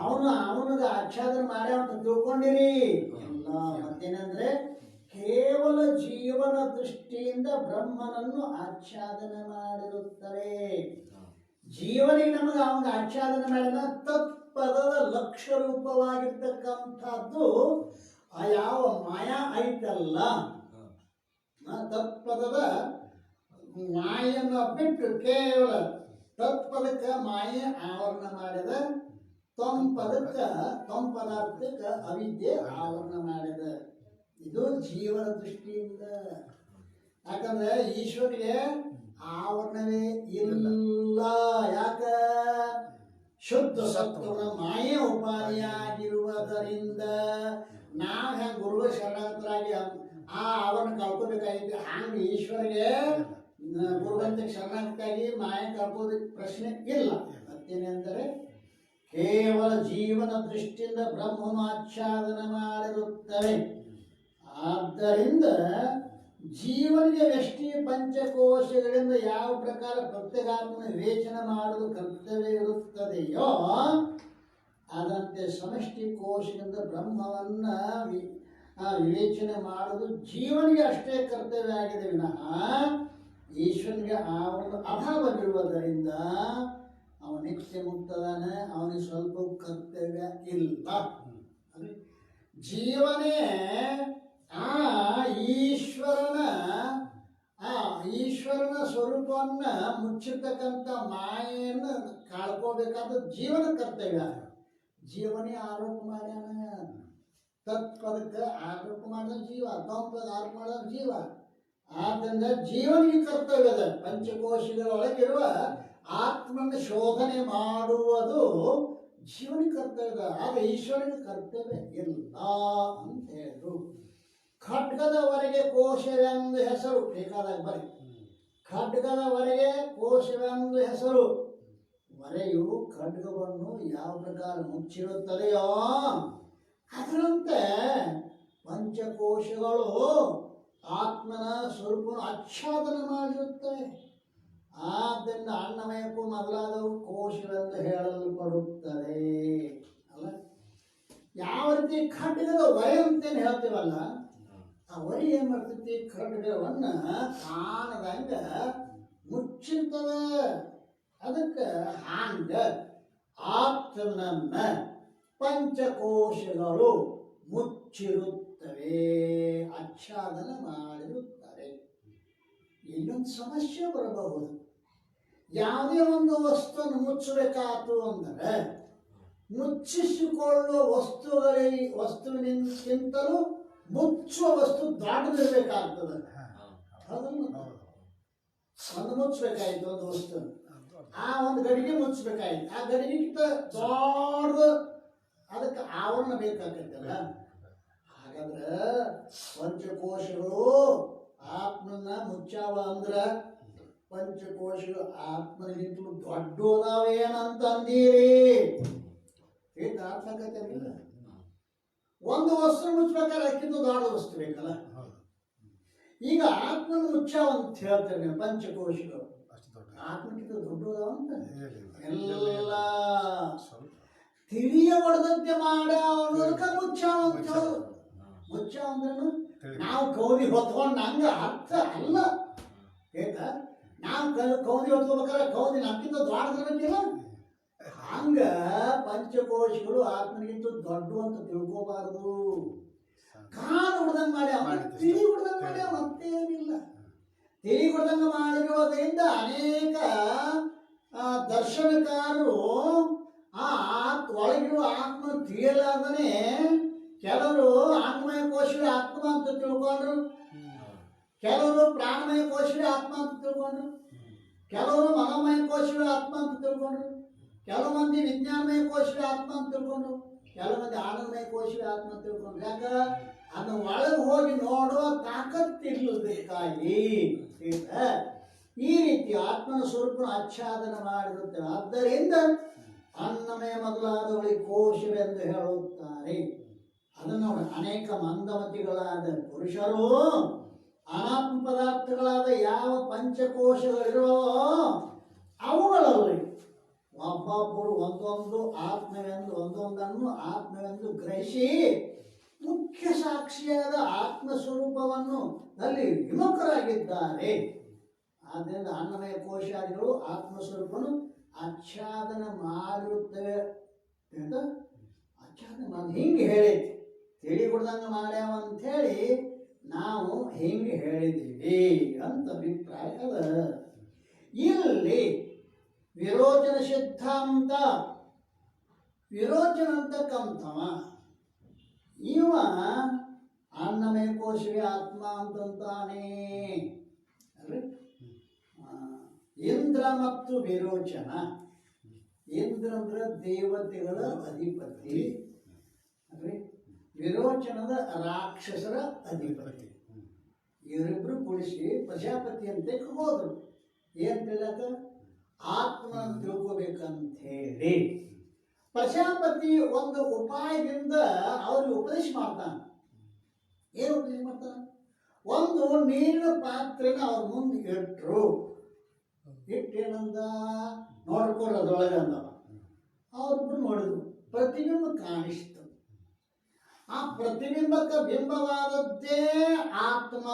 ಅವನಿಗೆ ಆಚ್ಛಾದನ ಮಾಡ್ಯಾವ ಅಂತ ತಿಳ್ಕೊಂಡಿರಿ ಎಲ್ಲ. ಮತ್ತೇನಂದ್ರೆ ಕೇವಲ ಜೀವನ ದೃಷ್ಟಿಯಿಂದ ಬ್ರಹ್ಮನನ್ನು ಆಚ್ಛಾದನ ಮಾಡಿರುತ್ತಾರೆ. ಜೀವನಿಗೆ ನಮಗೆ ಅವನಿಗೆ ಆಚ್ಛಾದನ ಮಾಡಿದ ತತ್ಪದದ ಲಕ್ಷ್ಯ ರೂಪವಾಗಿರ್ತಕ್ಕಂಥದ್ದು ಆ ಯಾವ ಮಾಯಾ ಐತಲ್ಲ, ತತ್ಪದದ ಮಾಯನ್ನು ಬಿಟ್ಟು ಕೇವಲ ತತ್ಪದಕ್ಕೆ ಮಾಯೆ ಆವರಣ ಮಾಡಿದ, ಪದಾರ್ಥಕ್ಕೆ ಅವಿದ್ಯೆ ಆವರಣ ಮಾಡಿದ. ಇದು ಜೀವನ ದೃಷ್ಟಿಯಿಂದ. ಯಾಕಂದ್ರೆ ಈಶ್ವರಿಗೆ ಆವರಣವೇ ಇಲ್ಲ. ಯಾಕ? ಶುದ್ಧ ಸತ್ವನ ಮಾಯೆ ಉಪಾಧಿಯಾಗಿರುವುದರಿಂದ ನಾವು ಹೆಂಗೆ ಗುರುಗಳ ಶರಣಾಗತರಾಗಿ ಆ ಆವರಣ ಕಳ್ಕೋಬೇಕಾಗಿತ್ತು, ಹಂಗೆ ಈಶ್ವರಿಗೆ ಗುರುವಂತಕ್ಕೆ ಶರಣಾಗತಾಗಿ ಮಾಯೆ ಕಳ್ಕೋದಕ್ಕೆ ಪ್ರಶ್ನೆ ಇಲ್ಲ. ಮತ್ತೇನೆ ಅಂದರೆ ಕೇವಲ ಜೀವನ ದೃಷ್ಟಿಯಿಂದ ಬ್ರಹ್ಮನು ಆಚ್ಛಾದನ ಮಾಡಿರುತ್ತವೆ. ಆದ್ದರಿಂದ ಜೀವನಿಗೆ ವ್ಯಷ್ಟಿ ಪಂಚಕೋಶಗಳಿಂದ ಯಾವ ಪ್ರಕಾರ ಪ್ರತ್ಯೇಗಾತ್ಮನ ವಿವೇಚನೆ ಮಾಡುವುದು ಕರ್ತವ್ಯ ಇರುತ್ತದೆಯೋ ಅದಂತೆ ಸಮಷ್ಟಿ ಕೋಶದಿಂದ ಬ್ರಹ್ಮವನ್ನ ವಿವೇಚನೆ ಮಾಡುವುದು ಜೀವನಿಗೆ ಅಷ್ಟೇ ಕರ್ತವ್ಯ ಆಗಿದೆ ವಿನಃ ಈಶ್ವರನಿಗೆ ಆ ಒಂದು ಅಭಾವವಿರುವುದರಿಂದ ಅವನು ನಿತ್ಯ ಮುಕ್ತದಾನೆ, ಅವನಿಗೆ ಸ್ವಲ್ಪ ಕರ್ತವ್ಯ ಇಲ್ಲ. ಜೀವನೇ ಈಶ್ವರನ ಸ್ವರೂಪವನ್ನ ಮುಚ್ಚಿರ್ತಕ್ಕಂಥ ಮಾಯೆಯನ್ನು ಕಳ್ಕೋಬೇಕಾದ ಜೀವನ ಕರ್ತವ್ಯ. ಜೀವನೇ ಆರೋಪ ಮಾಡ್ಯಾನ, ತತ್ಪದಕ್ಕೆ ಆರೋಪ ಮಾಡಿದ ಜೀವ, ತತ್ಪದ ಆರೋಪ ಮಾಡಿದ ಜೀವ. ಆದ್ದರಿಂದ ಜೀವನಿಗೆ ಕರ್ತವ್ಯ ಅದ. ಪಂಚಕೋಶಗಳೊಳಗಿರುವ ಆತ್ಮನ ಶೋಧನೆ ಮಾಡುವುದು ಜೀವನಿಗೆ ಕರ್ತವ್ಯದ, ಆದರೆ ಈಶ್ವರನಿಗೆ ಕರ್ತವ್ಯ ಇಲ್ಲ ಅಂತ ಹೇಳಿದ್ರು. ಖಡ್ಗದವರೆಗೆ ಕೋಶವೆಂದು ಹೆಸರು, ಬೇಕಾದಾಗ ಬರೀ ಖಡ್ಗದವರೆಗೆ ಕೋಶವೆಂದು ಹೆಸರು. ವರೆಯು ಖಡ್ಗವನ್ನು ಯಾವ ಪ್ರಕಾರ ಮುಚ್ಚಿರುತ್ತದೆಯೋ ಅದರಂತೆ ಪಂಚಕೋಶಗಳು ಆತ್ಮನ ಸ್ವರೂಪವನ್ನು ಆಚ್ಛಾದನ ಮಾಡಿರುತ್ತವೆ. ಆದ್ದರಿಂದ ಅನ್ನಮಯಕ್ಕೂ ಮೊದಲಾದವು ಕೋಶವೆಂದು ಹೇಳಲ್ಪಡುತ್ತದೆ ಅಲ್ಲ. ಯಾವ ರೀತಿ ಖಡ್ಗದ ವರೆ ಅಂತೇನು ಹೇಳ್ತೀವಲ್ಲ, ಆ ವರಿ ಏನ್ ಮಾಡ್ತೈತಿ? ಖಡ್ಗವನ್ನ ಕಾಣದಂಗ ಮುಚ್ಚಿರ್ತದ. ಅದಕ್ಕೆ ಹಾಂಗ ಆತ್ಮನನ್ನ ಪಂಚಕೋಶಗಳು ಮುಚ್ಚಿರುತ್ತವೆ, ಆಚ್ಛಾದನ ಮಾಡಿರುತ್ತವೆ. ಇನ್ನೊಂದು ಸಮಸ್ಯೆ ಬರಬಹುದು. ಯಾವುದೇ ಒಂದು ವಸ್ತುವನ್ನು ಮುಚ್ಚಬೇಕಾತು ಅಂದರೆ ಮುಚ್ಚಿಸಿಕೊಳ್ಳುವ ವಸ್ತುವಿನಿಂತಲೂ ಮುಚ್ಚುವ ವಸ್ತು ದೊಡ್ಡದಿರ್ಬೇಕಾಗ್ತದೆ. ಒಂದು ಮುಚ್ಚಬೇಕಾಯ್ತು ಒಂದು ವಸ್ತು, ಆ ಒಂದು ಗಡಿಗೆ ಮುಚ್ಚಬೇಕಾಯ್ತು, ಆ ಗಡಿಗೆಗಿಂತ ದೊಡ್ಡದು ಅದಕ್ಕೆ ಆವರಣ ಬೇಕಾಗತ್ತಲ್ಲ. ಹಾಗಾದ್ರೆ ಪಂಚಕೋಶಗಳು ಆತ್ಮನ ಮುಚ್ಚಾವ ಅಂದ್ರ ಪಂಚಕೋಶಗಳು ಆತ್ಮನಿಗಿಂತಲೂ ದೊಡ್ಡದಾವೇನಂತ ಅಂದೀರಿ. ಏನು ಆತ್ಮಕತೆ ಇಲ್ಲ. ಒಂದು ವಸ್ತು ಮುಚ್ಚಬೇಕಾದ್ರೆ ಅದಕ್ಕಿಂತ ದೊಡ್ಡ ವಸ್ತು ಬೇಕಲ್ಲ. ಈಗ ಆತ್ಮನ ಮುಚ್ಚಾವ ಅಂತ ಹೇಳ್ತೇವೆ ಪಂಚಕೋಶಗಳು. ಆತ್ಮಕ್ಕಿಂತ ದೊಡ್ಡದಾವ ಅಂತ ಎಲ್ಲ ತಿಳಿಯಬಡದಂತೆ ಮಾಡೋದಕ್ಕೆ ಮುಚ್ಚಾವ ಅಂತ ಹೇಳೋದು. ಮುಚ್ಚಾವ ಅಂದ್ರೇನು? ನಾವು ಕೌದಿ ಹೊತ್ಕೊಂಡು ಹಂಗ ಅರ್ಥ ಅಲ್ಲ. ಏಕ ನಾವು ಕೌದಿ ಹೊತ್ಕೋಬೇಕಾದ್ರೆ ಕೌದಿ ನಮ್ಗಿಂತ ದೊಡ್ಡದಿರ್ಬೇಕಿಲ್ಲ. ಹಂಗ ಪಂಚಕೋಶಗಳು ಆತ್ಮನಿಗಿಂತ ದೊಡ್ಡ ಅಂತ ತಿಳ್ಕೋಬಾರದು. ಕಾಲು ಹುಡ್ದಂಗ್ ಮಾಡ್ಯಾವ, ತಿಳಿ ಹುಡ್ದಂಗ್ ಮಾಡ್ಯಾವ, ಮತ್ತೇನಿಲ್ಲ. ತಿಳಿಗೊಡ್ದಂಗೆ ಮಾಡಿರೋದ್ರಿಂದ ಅನೇಕ ದರ್ಶನಕಾರರು ಆ ಒಳಗಿರುವ ಆತ್ಮ ತಿಳಿಯಲಾರ್ದನೆ ಕೆಲವರು ಅನ್ನಮಯ ಕೋಶವೇ ಆತ್ಮ ಅಂತ ತಿಳ್ಕೊಂಡ್ರು, ಕೆಲವರು ಪ್ರಾಣಮಯ ಕೋಶವೇ ಆತ್ಮ ಅಂತ ತಿಳ್ಕೊಂಡ್ರು, ಕೆಲವರು ಮನೋಮಯ ಕೋಶವೇ ಆತ್ಮ ಅಂತ ತಿಳ್ಕೊಂಡ್ರು, ಕೆಲವು ಮಂದಿ ವಿಜ್ಞಾನಮಯ ಕೋಶವೇ ಆತ್ಮ ಅಂತ ತಿಳ್ಕೊಂಡ್ರು, ಕೆಲವು ಮಂದಿ ಆನಂದಮಯ ಕೋಶವೇ ಆತ್ಮ ಅಂತ ತಿಳ್ಕೊಂಡ್ರು. ಯಾಕ ಅದನ್ನ ಒಳಗೆ ಹೋಗಿ ನೋಡುವ ತಾಕತ್ತಿರ್ಬೇಕಾಗಿ ಈ ರೀತಿ ಆತ್ಮನ ಸ್ವರೂಪನ ಆಚ್ಛಾದನ ಮಾಡಿರುತ್ತೇವೆ. ಆದ್ದರಿಂದ ಅನ್ನಮಯ ಮೊದಲಾದವಳಿ ಕೋಶವೆಂದು ಹೇಳುತ್ತಾರೆ. ಅದನ್ನು ಅನೇಕ ಮಂದಮತಿಗಳಾದ ಪುರುಷರು ಅನಾತ್ಮ ಪದಾರ್ಥಗಳಾದ ಯಾವ ಪಂಚಕೋಶಗಳಿರೋ ಅವುಗಳಲ್ಲಿ ಒಬ್ಬೊಬ್ಬರು ಒಂದೊಂದು ಆತ್ಮವೆಂದು ಒಂದೊಂದನ್ನು ಆತ್ಮವೆಂದು ಗ್ರಹಿಸಿ ಮುಖ್ಯ ಸಾಕ್ಷಿಯಾದ ಆತ್ಮಸ್ವರೂಪವನ್ನು ಅಲ್ಲಿ ವಿಮುಖರಾಗಿದ್ದಾರೆ. ಆದ್ದರಿಂದ ಅನ್ನಮಯ ಕೋಶಾದಿಗಳು ಆತ್ಮಸ್ವರೂಪನು ಆಚ್ಛಾದನ ಮಾಡಿರುತ್ತವೆ ಅಂತ ಆಚ್ಛಾದನ ಮಾಡಿ ಹಿಂಗೆ ಹೇಳಿದ್ವಿ. ತಿಳಿಗೊಡ್ದಂಗೆ ಮಾಡ್ಯಾವ ಅಂಥೇಳಿ ನಾವು ಹಿಂಗೆ ಹೇಳಿದ್ದೀವಿ ಅಂತ ಅಭಿಪ್ರಾಯ ಅದ. ಇಲ್ಲಿ ವಿರೋಚನ ಸಿದ್ಧಾಂತ ವಿರೋಚನ ಅಂತಕ್ಕಂಥವ ಇವ ಅನ್ನಮಯ ಕೋಶವೇ ಆತ್ಮ ಅಂತಂತಾನೆ. ಇಂದ್ರ ಮತ್ತು ವಿರೋಚನ. ಇಂದ್ರ ಅಂದ್ರೆ ದೇವತೆಗಳ ಅಧಿಪತಿ, ವಿರೋಚನದ ರಾಕ್ಷಸರ ಅಧಿಪತಿ. ಇವರಿಬ್ರು ಕೂಡಿಸಿ ಪ್ರಜಾಪತಿ ಅಂತ ಹೋದ್ರು. ಏನ್ ತಿಳಕ ಆತ್ಮ ತಿಳ್ಕೋಬೇಕಂತ ಹೇಳಿ ಪ್ರಜಾಪತಿ ಒಂದು ಉಪಾಯದಿಂದ ಅವ್ರಿಗೆ ಉಪದೇಶ ಮಾಡ್ತಾನೆ. ಏನು ಉಪದೇಶ ಮಾಡ್ತಾನೆ? ಒಂದು ನೀರಿನ ಪಾತ್ರೆನ ಅವ್ರ ಮುಂದೆ ಇಟ್ಟರು. ಇಟ್ಟೇನಂದ ನೋಡ್ಕೊಳ್ಳೋದ್ರೊಳಗೆ ಅಂದ. ಅವ್ರಿಬ್ರು ನೋಡಿದ್ರು, ಪ್ರತಿಬಿಂಬ ಕಾಣಿಸ್ತು. ಆ ಪ್ರತಿಬಿಂಬಕ್ಕೆ ಬಿಂಬವಾದದ್ದೇ ಆತ್ಮ.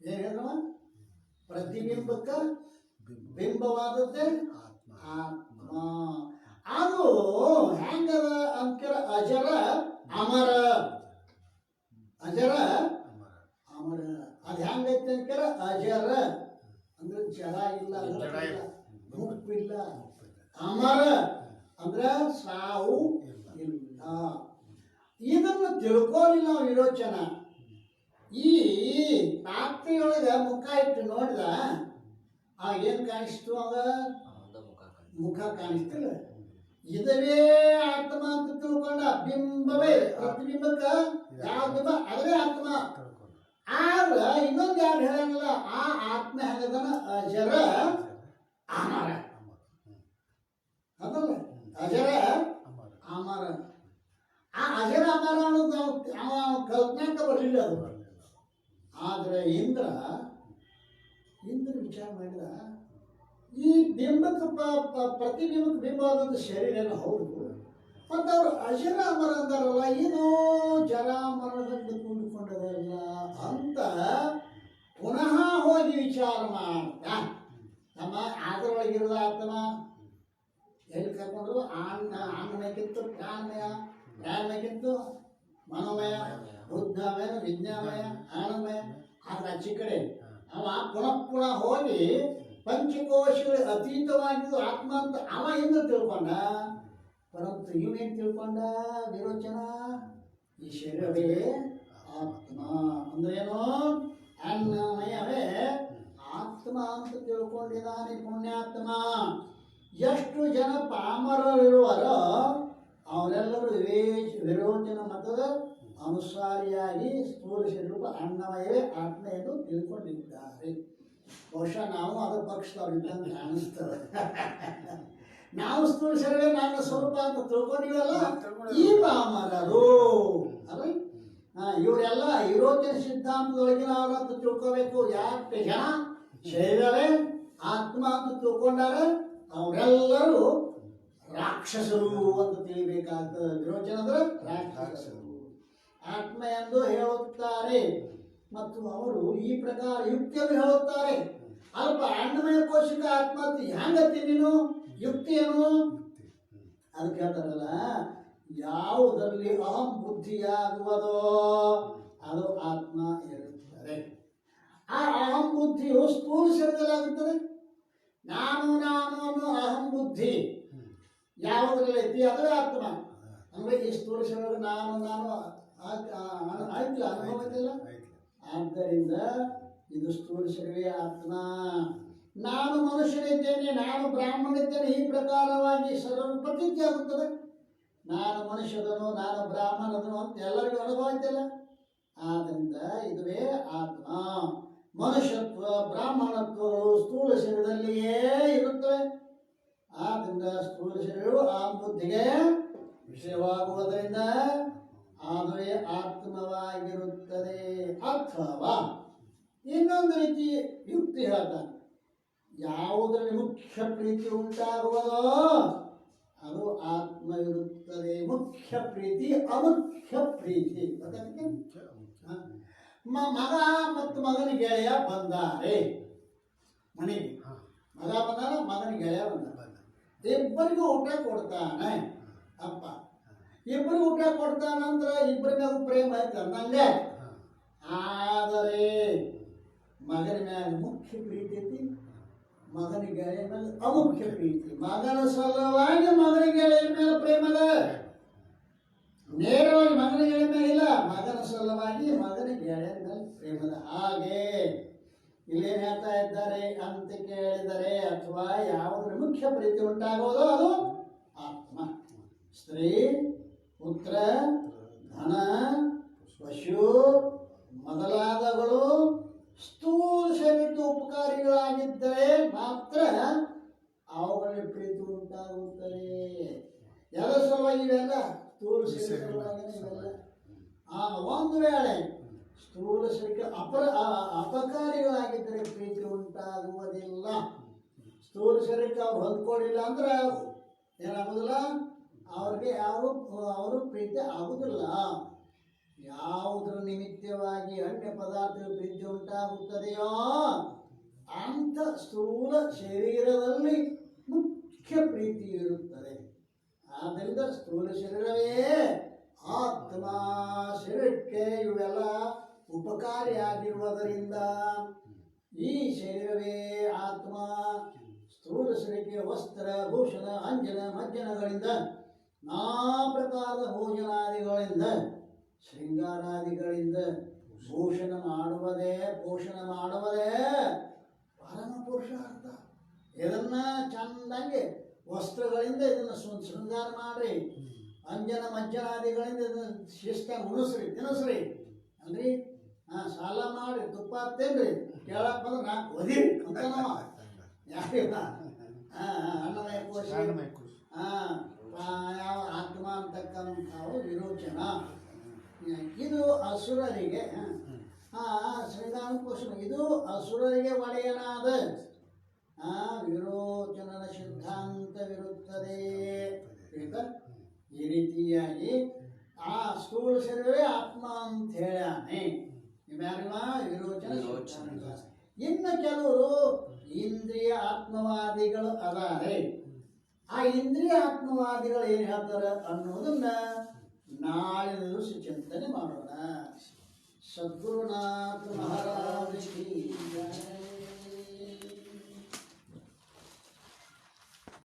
ಏನ್ ಹೇಳಿದ್ರವ? ಪ್ರತಿಬಿಂಬಕ್ಕೆ ಬಿಂಬವಾದದ್ದೇ ಆತ್ಮ. ಅದು ಹೆಂಗದ ಅಂತರ ಅಜರ ಅಮರ. ಅಜರ ಅಮರ. ಅದು ಹೆಂಗೈತೆ ಅಂತಾರ? ಅಜರ ಅಂದ್ರೆ ಜಡ ಇಲ್ಲ, ಮುಪ್ಪಿಲ್ಲ. ಅಮರ ಅಂದ್ರೆ ಸಾವು ಇಲ್ಲ. ಇದನ್ನು ತಿಳ್ಕೊಳ್ಳಿಲ್ಲ ನಾವು ವಿರೋಚನ. ಈ ಪಾತ್ರೆಯೊಳಗೆ ಮುಖ ಇಟ್ಟು ನೋಡಿದ ಏನು ಕಾಣಿಸ್ತು? ಅವ ಮುಖ ಕಾಣಿಸ್ತಿಲ್ಲ. ಇದವೇ ಆತ್ಮ ಅಂತ ತಿಳ್ಕೊಂಡ. ಬಿಂಬವೇ ಪ್ರತಿಬಿಂಬಕ್ಕ ಯಾವ ಬಿಂಬ ಅದೇ ಆತ್ಮ. ಆದ್ರೆ ಇನ್ನೊಂದು ಯಾರು ಹೇಳಂಗಿಲ್ಲ, ಆ ಆತ್ಮ ಹೆಂಗದನ ಅಜರ ಅಮರ. ಅದಲ್ಲ ಅಜರ ಅಮರ. ಆ ಅಜರ ಅಮರ ಅನ್ನೋದು ನಾವು ಕಲ್ಪನಾಕ ಬರಲಿಲ್ಲ ಅದು. ಆದ್ರೆ ಇಂದ್ರ ವಿಚಾರ ಮಾಡಿದ, ಈ ಬಿಂಬಕ್ಕೆ ಪ್ರತಿಬಿಂಬಕ್ಕೆ ಬಿಂಬವಾದಂಥ ಶರೀರ ಏನೋ ಹೌದು, ಮತ್ತು ಅವರು ಅಜರ ಅಮರ ಅಂದಾರಲ್ಲ, ಇದು ಜರ ಮರಣದಿಂದ ಕೂಡಿಕೊಂಡದಲ್ಲ ಅಂತ ಪುನಃ ಹೋಗಿ ವಿಚಾರ ಮಾಡ್ತಾ ನಮ್ಮ ಅದರೊಳಗಿರೋದ ಆತ್ಮ ಎಲ್ಲಿ ಕರ್ಕೊಂಡ್ರು? ಅನ್ನಮಯಕ್ಕಿತ್ತು ಪ್ರಾಣಮಯ, ಪ್ರಾಣಮಯಕ್ಕಿತ್ತು ಮನೋಮಯ, ಬುದ್ಧಮಯ, ವಿಜ್ಞಾನಮಯ, ಆನಂದಮಯ. ಆದ್ರೆ ಆಚೆ ಕಡೆ ಅವ ಪುನಃ ಹೋಗಿ ಪಂಚಕೋಶಗಳ ಅತೀತವಾಗಿದ್ದು ಆತ್ಮ ಅಂತ ಅವ ಎಂದು ತಿಳ್ಕೊಂಡ. ಪರಂತು ಇವೇನು ತಿಳ್ಕೊಂಡ? ವಿರೋಚನ ಈ ಶರೀರವೇ ಆತ್ಮ ಅಂದ್ರೇನು? ಅನ್ನಮಯವೇ ಆತ್ಮ ಅಂತ ತಿಳ್ಕೊಂಡಿದ್ದಾನೆ ಪುಣ್ಯಾತ್ಮ. ಎಷ್ಟು ಜನ ಪಾಮರರಿರುವರೋ ಅವರೆಲ್ಲರೂ ವಿರೋಚನ ಮತದ ಅನುಸಾರಿಯಾಗಿ ಸ್ಥೂಲ ಶರೀರ ಅನ್ನಮಯವೇ ಆತ್ಮ ಎಂದು ತಿಳ್ಕೊಂಡಿದ್ದಾರೆ. ಬಹುಶಃ ನಾವು ಅದರ ಪಕ್ಷದವ್ರಿದ್ದಂಗೆ ಕಾಣಿಸ್ತದೆ. ನಾವು ಸ್ಥೂಲ ಶರೀರ ನನ್ನ ಸ್ವರೂಪ ಅಂತ ತಿಳ್ಕೊಂಡಿವಲ್ಲ, ಈ ಪಾಮರರು ಅಲ್ಲ. ಇವರೆಲ್ಲ ವಿರೋಚನ ಸಿದ್ಧಾಂತದೊಳಗಿನವರು ಅಂತ ತಿಳ್ಕೋಬೇಕು. ಯಾಕೆ ಜನ ಶರೀರವೇ ಆತ್ಮ ಅಂತ ತಿಳ್ಕೊಂಡಾರೆ ಅವರೆಲ್ಲರೂ ರಾಕ್ಷಸರು ಅಂತ ತಿಳಿಬೇಕಾಗ್ತದೆ. ವಿರೋಚನ ಅಂದ್ರೆ ರಾಕ್ಷಸರು ಆತ್ಮ ಎಂದು ಹೇಳುತ್ತಾರೆ. ಮತ್ತು ಅವರು ಈ ಪ್ರಕಾರ ಯುಕ್ತಿಯನ್ನು ಹೇಳುತ್ತಾರೆ. ಅಲ್ಪ ಅನ್ನಮಯ ಕೋಶಕ ಆತ್ಮ ಅಂತ ಹೆಂಗತ್ತಿ ನೀನು? ಯುಕ್ತಿ ಏನು? ಅದಕ್ಕೆ ಹೇಳ್ತಾರಲ್ಲ, ಯಾವುದರಲ್ಲಿ ಅಹಂ ಬುದ್ಧಿಯಾಗುವುದೋ ಅದು ಆತ್ಮ ಇರುತ್ತದೆ. ಬುದ್ಧಿಯು ಸ್ಥೂಲ ಶರೀರದಲ್ಲಾಗುತ್ತದೆ. ನಾನು ನಾನು ಅನ್ನೋ ಅಹಂ ಬುದ್ಧಿ ಯಾವುದ್ರಲ್ಲಿ ಐತಿ ಅದುವೇ ಆತ್ಮ. ಅಂದ್ರೆ ಈ ಸ್ಥೂಲ ಶರೀರ ನಾನು ನಾನು ಆಯ್ತಿಲ್ಲ, ಅನುಭವ ಐತಿಲ್ಲ. ಆದ್ದರಿಂದ ಇದು ಸ್ಥೂಲ ಶರೀರವೇ ಆತ್ಮ. ನಾನು ಮನುಷ್ಯನಿದ್ದೇನೆ, ನಾನು ಬ್ರಾಹ್ಮಣಿದ್ದೇನೆ, ಈ ಪ್ರಕಾರವಾಗಿ ಸರ್ವ ಪ್ರತೀತಿ ಆಗುತ್ತದೆ. ನಾನು ಮನುಷ್ಯದನು, ನಾನು ಬ್ರಾಹ್ಮಣದನು ಅಂತ ಎಲ್ಲರಿಗೂ ಅನುಭವ ಐತಿಲ್ಲ. ಆದ್ದರಿಂದ ಇದುವೇ ಆತ್ಮ. ಮನುಷ್ಯತ್ವ ಬ್ರಾಹ್ಮಣತ್ವಗಳು ಸ್ಥೂಲ ಶರೀರದಲ್ಲಿಯೇ ಇರುತ್ತವೆ. ಆದ್ದರಿಂದ ಸ್ಥೂಲ ಶರೀರವು ಆ ಬುದ್ಧಿಗೆ ವಿಷಯವಾಗುವುದರಿಂದ ಅದುವೇ ಆತ್ಮವಾಗಿರುತ್ತದೆ. ಅಥವಾ ಇನ್ನೊಂದು ರೀತಿ ಯುಕ್ತಿ ಹೇಳ್ತಾನೆ, ಯಾವುದರಲ್ಲಿ ಮುಖ್ಯ ಪ್ರೀತಿ ಉಂಟಾಗುವುದೋ ಅದು ಆತ್ಮವಿರುತ್ತದೆ. ಮುಖ್ಯ ಪ್ರೀತಿ ಅಮುಖ್ಯ ಪ್ರೀತಿ. ಮಗ ಮತ್ತು ಮಗನ ಗೆಳೆಯ ಬಂದಾರೆ ಮನೆಗೆ. ಮಗ ಬಂದಾನ, ಮಗನ ಗೆಳೆಯ ಬಂದ. ಇಬ್ಬರಿಗೂ ಊಟ ಕೊಡ್ತಾನೆ ಅಪ್ಪ. ಇಬ್ಬರಿಗೂ ಊಟ ಕೊಡ್ತಾನಂದ್ರ ಇಬ್ಬರ ಮ್ಯಾಗ ಪ್ರೇಮ ಐತೆ ಅಂದಂಗೆ. ಆದರೆ ಮಗನ ಮ್ಯಾಗ ಮುಖ್ಯ ಪ್ರೀತಿ ಐತಿ, ಮಗನ ಗೆಳೆಯ ಮೇಲೆ ಅಮುಖ್ಯ ಪ್ರೀತಿ. ಮಗನ ಸಲುವಾಗಿ ಮಗನ ಗೆಳೆಯ ಮೇಲೆ ಪ್ರೇಮದ, ನೇರವಾಗಿ ಮಗನ ಗೆಳೆಯ ಮೇಲೆ ಇಲ್ಲ, ಮಗನ ಸಲುವಾಗಿ ಮಗನ ಗೆಳೆಯ ಮೇಲೆ ಪ್ರೇಮದ. ಹಾಗೆ ಇಲ್ಲೇನು ಹೇಳ್ತಾ ಇದ್ದಾರೆ ಅಂತ ಕೇಳಿದರೆ, ಅಥವಾ ಯಾವುದ್ರ ಮುಖ್ಯ ಪ್ರೀತಿ ಉಂಟಾಗೋದು ಅದು ಆತ್ಮ. ಸ್ತ್ರೀ, ಪುತ್ರ, ಧನ, ಪಶು ಮೊದಲಾದಗಳು ಸ್ಥೂಲ ಶರೀರಕ್ಕೆ ಉಪಕಾರಿಗಳಾಗಿದ್ದರೆ ಮಾತ್ರ ಅವುಗಳಲ್ಲಿ ಪ್ರೀತಿ ಉಂಟಾಗುತ್ತದೆ. ಎಲ್ಲ ಸಲುವಾಗಿ ಇವೆಲ್ಲ ಸ್ಥೂಲ ಶರೀರವಾಗಿ ಇವೆಲ್ಲ. ಒಂದು ವೇಳೆ ಸ್ಥೂಲ ಶರೀರಕ್ಕೆ ಅಪಕಾರಿಗಳಾಗಿದ್ದರೆ ಪ್ರೀತಿ ಉಂಟಾಗುವುದಿಲ್ಲ. ಸ್ಥೂಲ ಶರೀರಕ್ಕೆ ಅವ್ರು ಹೊಂದ್ಕೊಂಡಿಲ್ಲ ಅಂದ್ರೆ ಏನಾಗೋದಿಲ್ಲ, ಅವ್ರಿಗೆ ಅವರು ಪ್ರೀತಿ ಆಗುವುದಿಲ್ಲ. ಯಾವುದರ ನಿಮಿತ್ತವಾಗಿ ಅನ್ಯ ಪದಾರ್ಥಗಳ ಪ್ರೀತಿ ಉಂಟಾಗುತ್ತದೆಯೋ ಅಂತ ಸ್ಥೂಲ ಶರೀರದಲ್ಲಿ ಮುಖ್ಯ ಪ್ರೀತಿ ಇರುತ್ತದೆ. ಆದ್ದರಿಂದ ಸ್ಥೂಲ ಶರೀರವೇ ಆತ್ಮ. ಶರೀರಕ್ಕೆ ಇವೆಲ್ಲ ಉಪಕಾರಿಯಾಗಿರುವುದರಿಂದ ಈ ಶರೀರವೇ ಆತ್ಮ. ಸ್ಥೂಲ ಶರೀರಕ್ಕೆ ವಸ್ತ್ರ, ಭೂಷಣ, ಅಂಜನ ಮಜ್ಜನಗಳಿಂದ, ನಾ ಪ್ರಕಾರದ ಭೋಜನಾದಿಗಳಿಂದ, ಶೃಂಗಾರಾದಿಗಳಿಂದ ಪೋಷಣ ಮಾಡುವುದೇ ಪರಮ ಪುರುಷಾರ್ಥ. ಇದನ್ನ ಚಂದಂಗೆ ವಸ್ತ್ರಗಳಿಂದ ಇದನ್ನು ಶೃಂಗಾರ ಮಾಡ್ರಿ, ಅಂಜನ ಮಜ್ಜನಾದಿಗಳಿಂದ ಇದನ್ನ ಶಿಸ್ತಾಗಿ ಉಣಿಸ್ರಿ, ತಿನ್ನಿಸ್ರಿ ಅಲ್ರಿ. ಸಾಲ ಮಾಡಿ ತುಪ್ಪ ತಿನ್ರಿ, ಕೇಳಕ್ ಬಂದ್ರೆ ನಾಲ್ಕು ಒದಿರಿ ಅಂತ ನಾವು ಯಾರಿಲ್ಲ. ಅನ್ನಮಯ ಕೋಶ ಯಾವ ಆತ್ಮ ಅಂತಕ್ಕಂಥವು ವಿರೋಚನ. ಇದು ಅಸುರರಿಗೆ ಶ್ರೀರಾಮ ಪೋಷಣ, ಇದು ಅಸುರರಿಗೆ ಒಡೆಯನಾದ ವಿರೋಚನನ ಸಿದ್ಧಾಂತವಿರುತ್ತದೆ. ಈ ರೀತಿಯಾಗಿ ಆ ಸ್ಥೂಲ ಶರೀರವೇ ಆತ್ಮ ಅಂತ ಹೇಳ್ಯಾನೆ ವಿರೋಚನ ಸಿದ್ಧಾಂತ. ಇನ್ನು ಕೆಲವರು ಇಂದ್ರಿಯ ಆತ್ಮವಾದಿಗಳು ಅದಾರೆ. ಆ ಇಂದ್ರಿಯ ಆತ್ಮವಾದಿಗಳು ಏನು ಹೇಳ್ತಾರೆ ಅನ್ನೋದನ್ನ ನಾಳೆ ದಿವಸ ಚಿಂತನೆ ಮಾಡೋಣ. ಸದ್ಗುರುನಾಥ ಮಹಾರಾಜ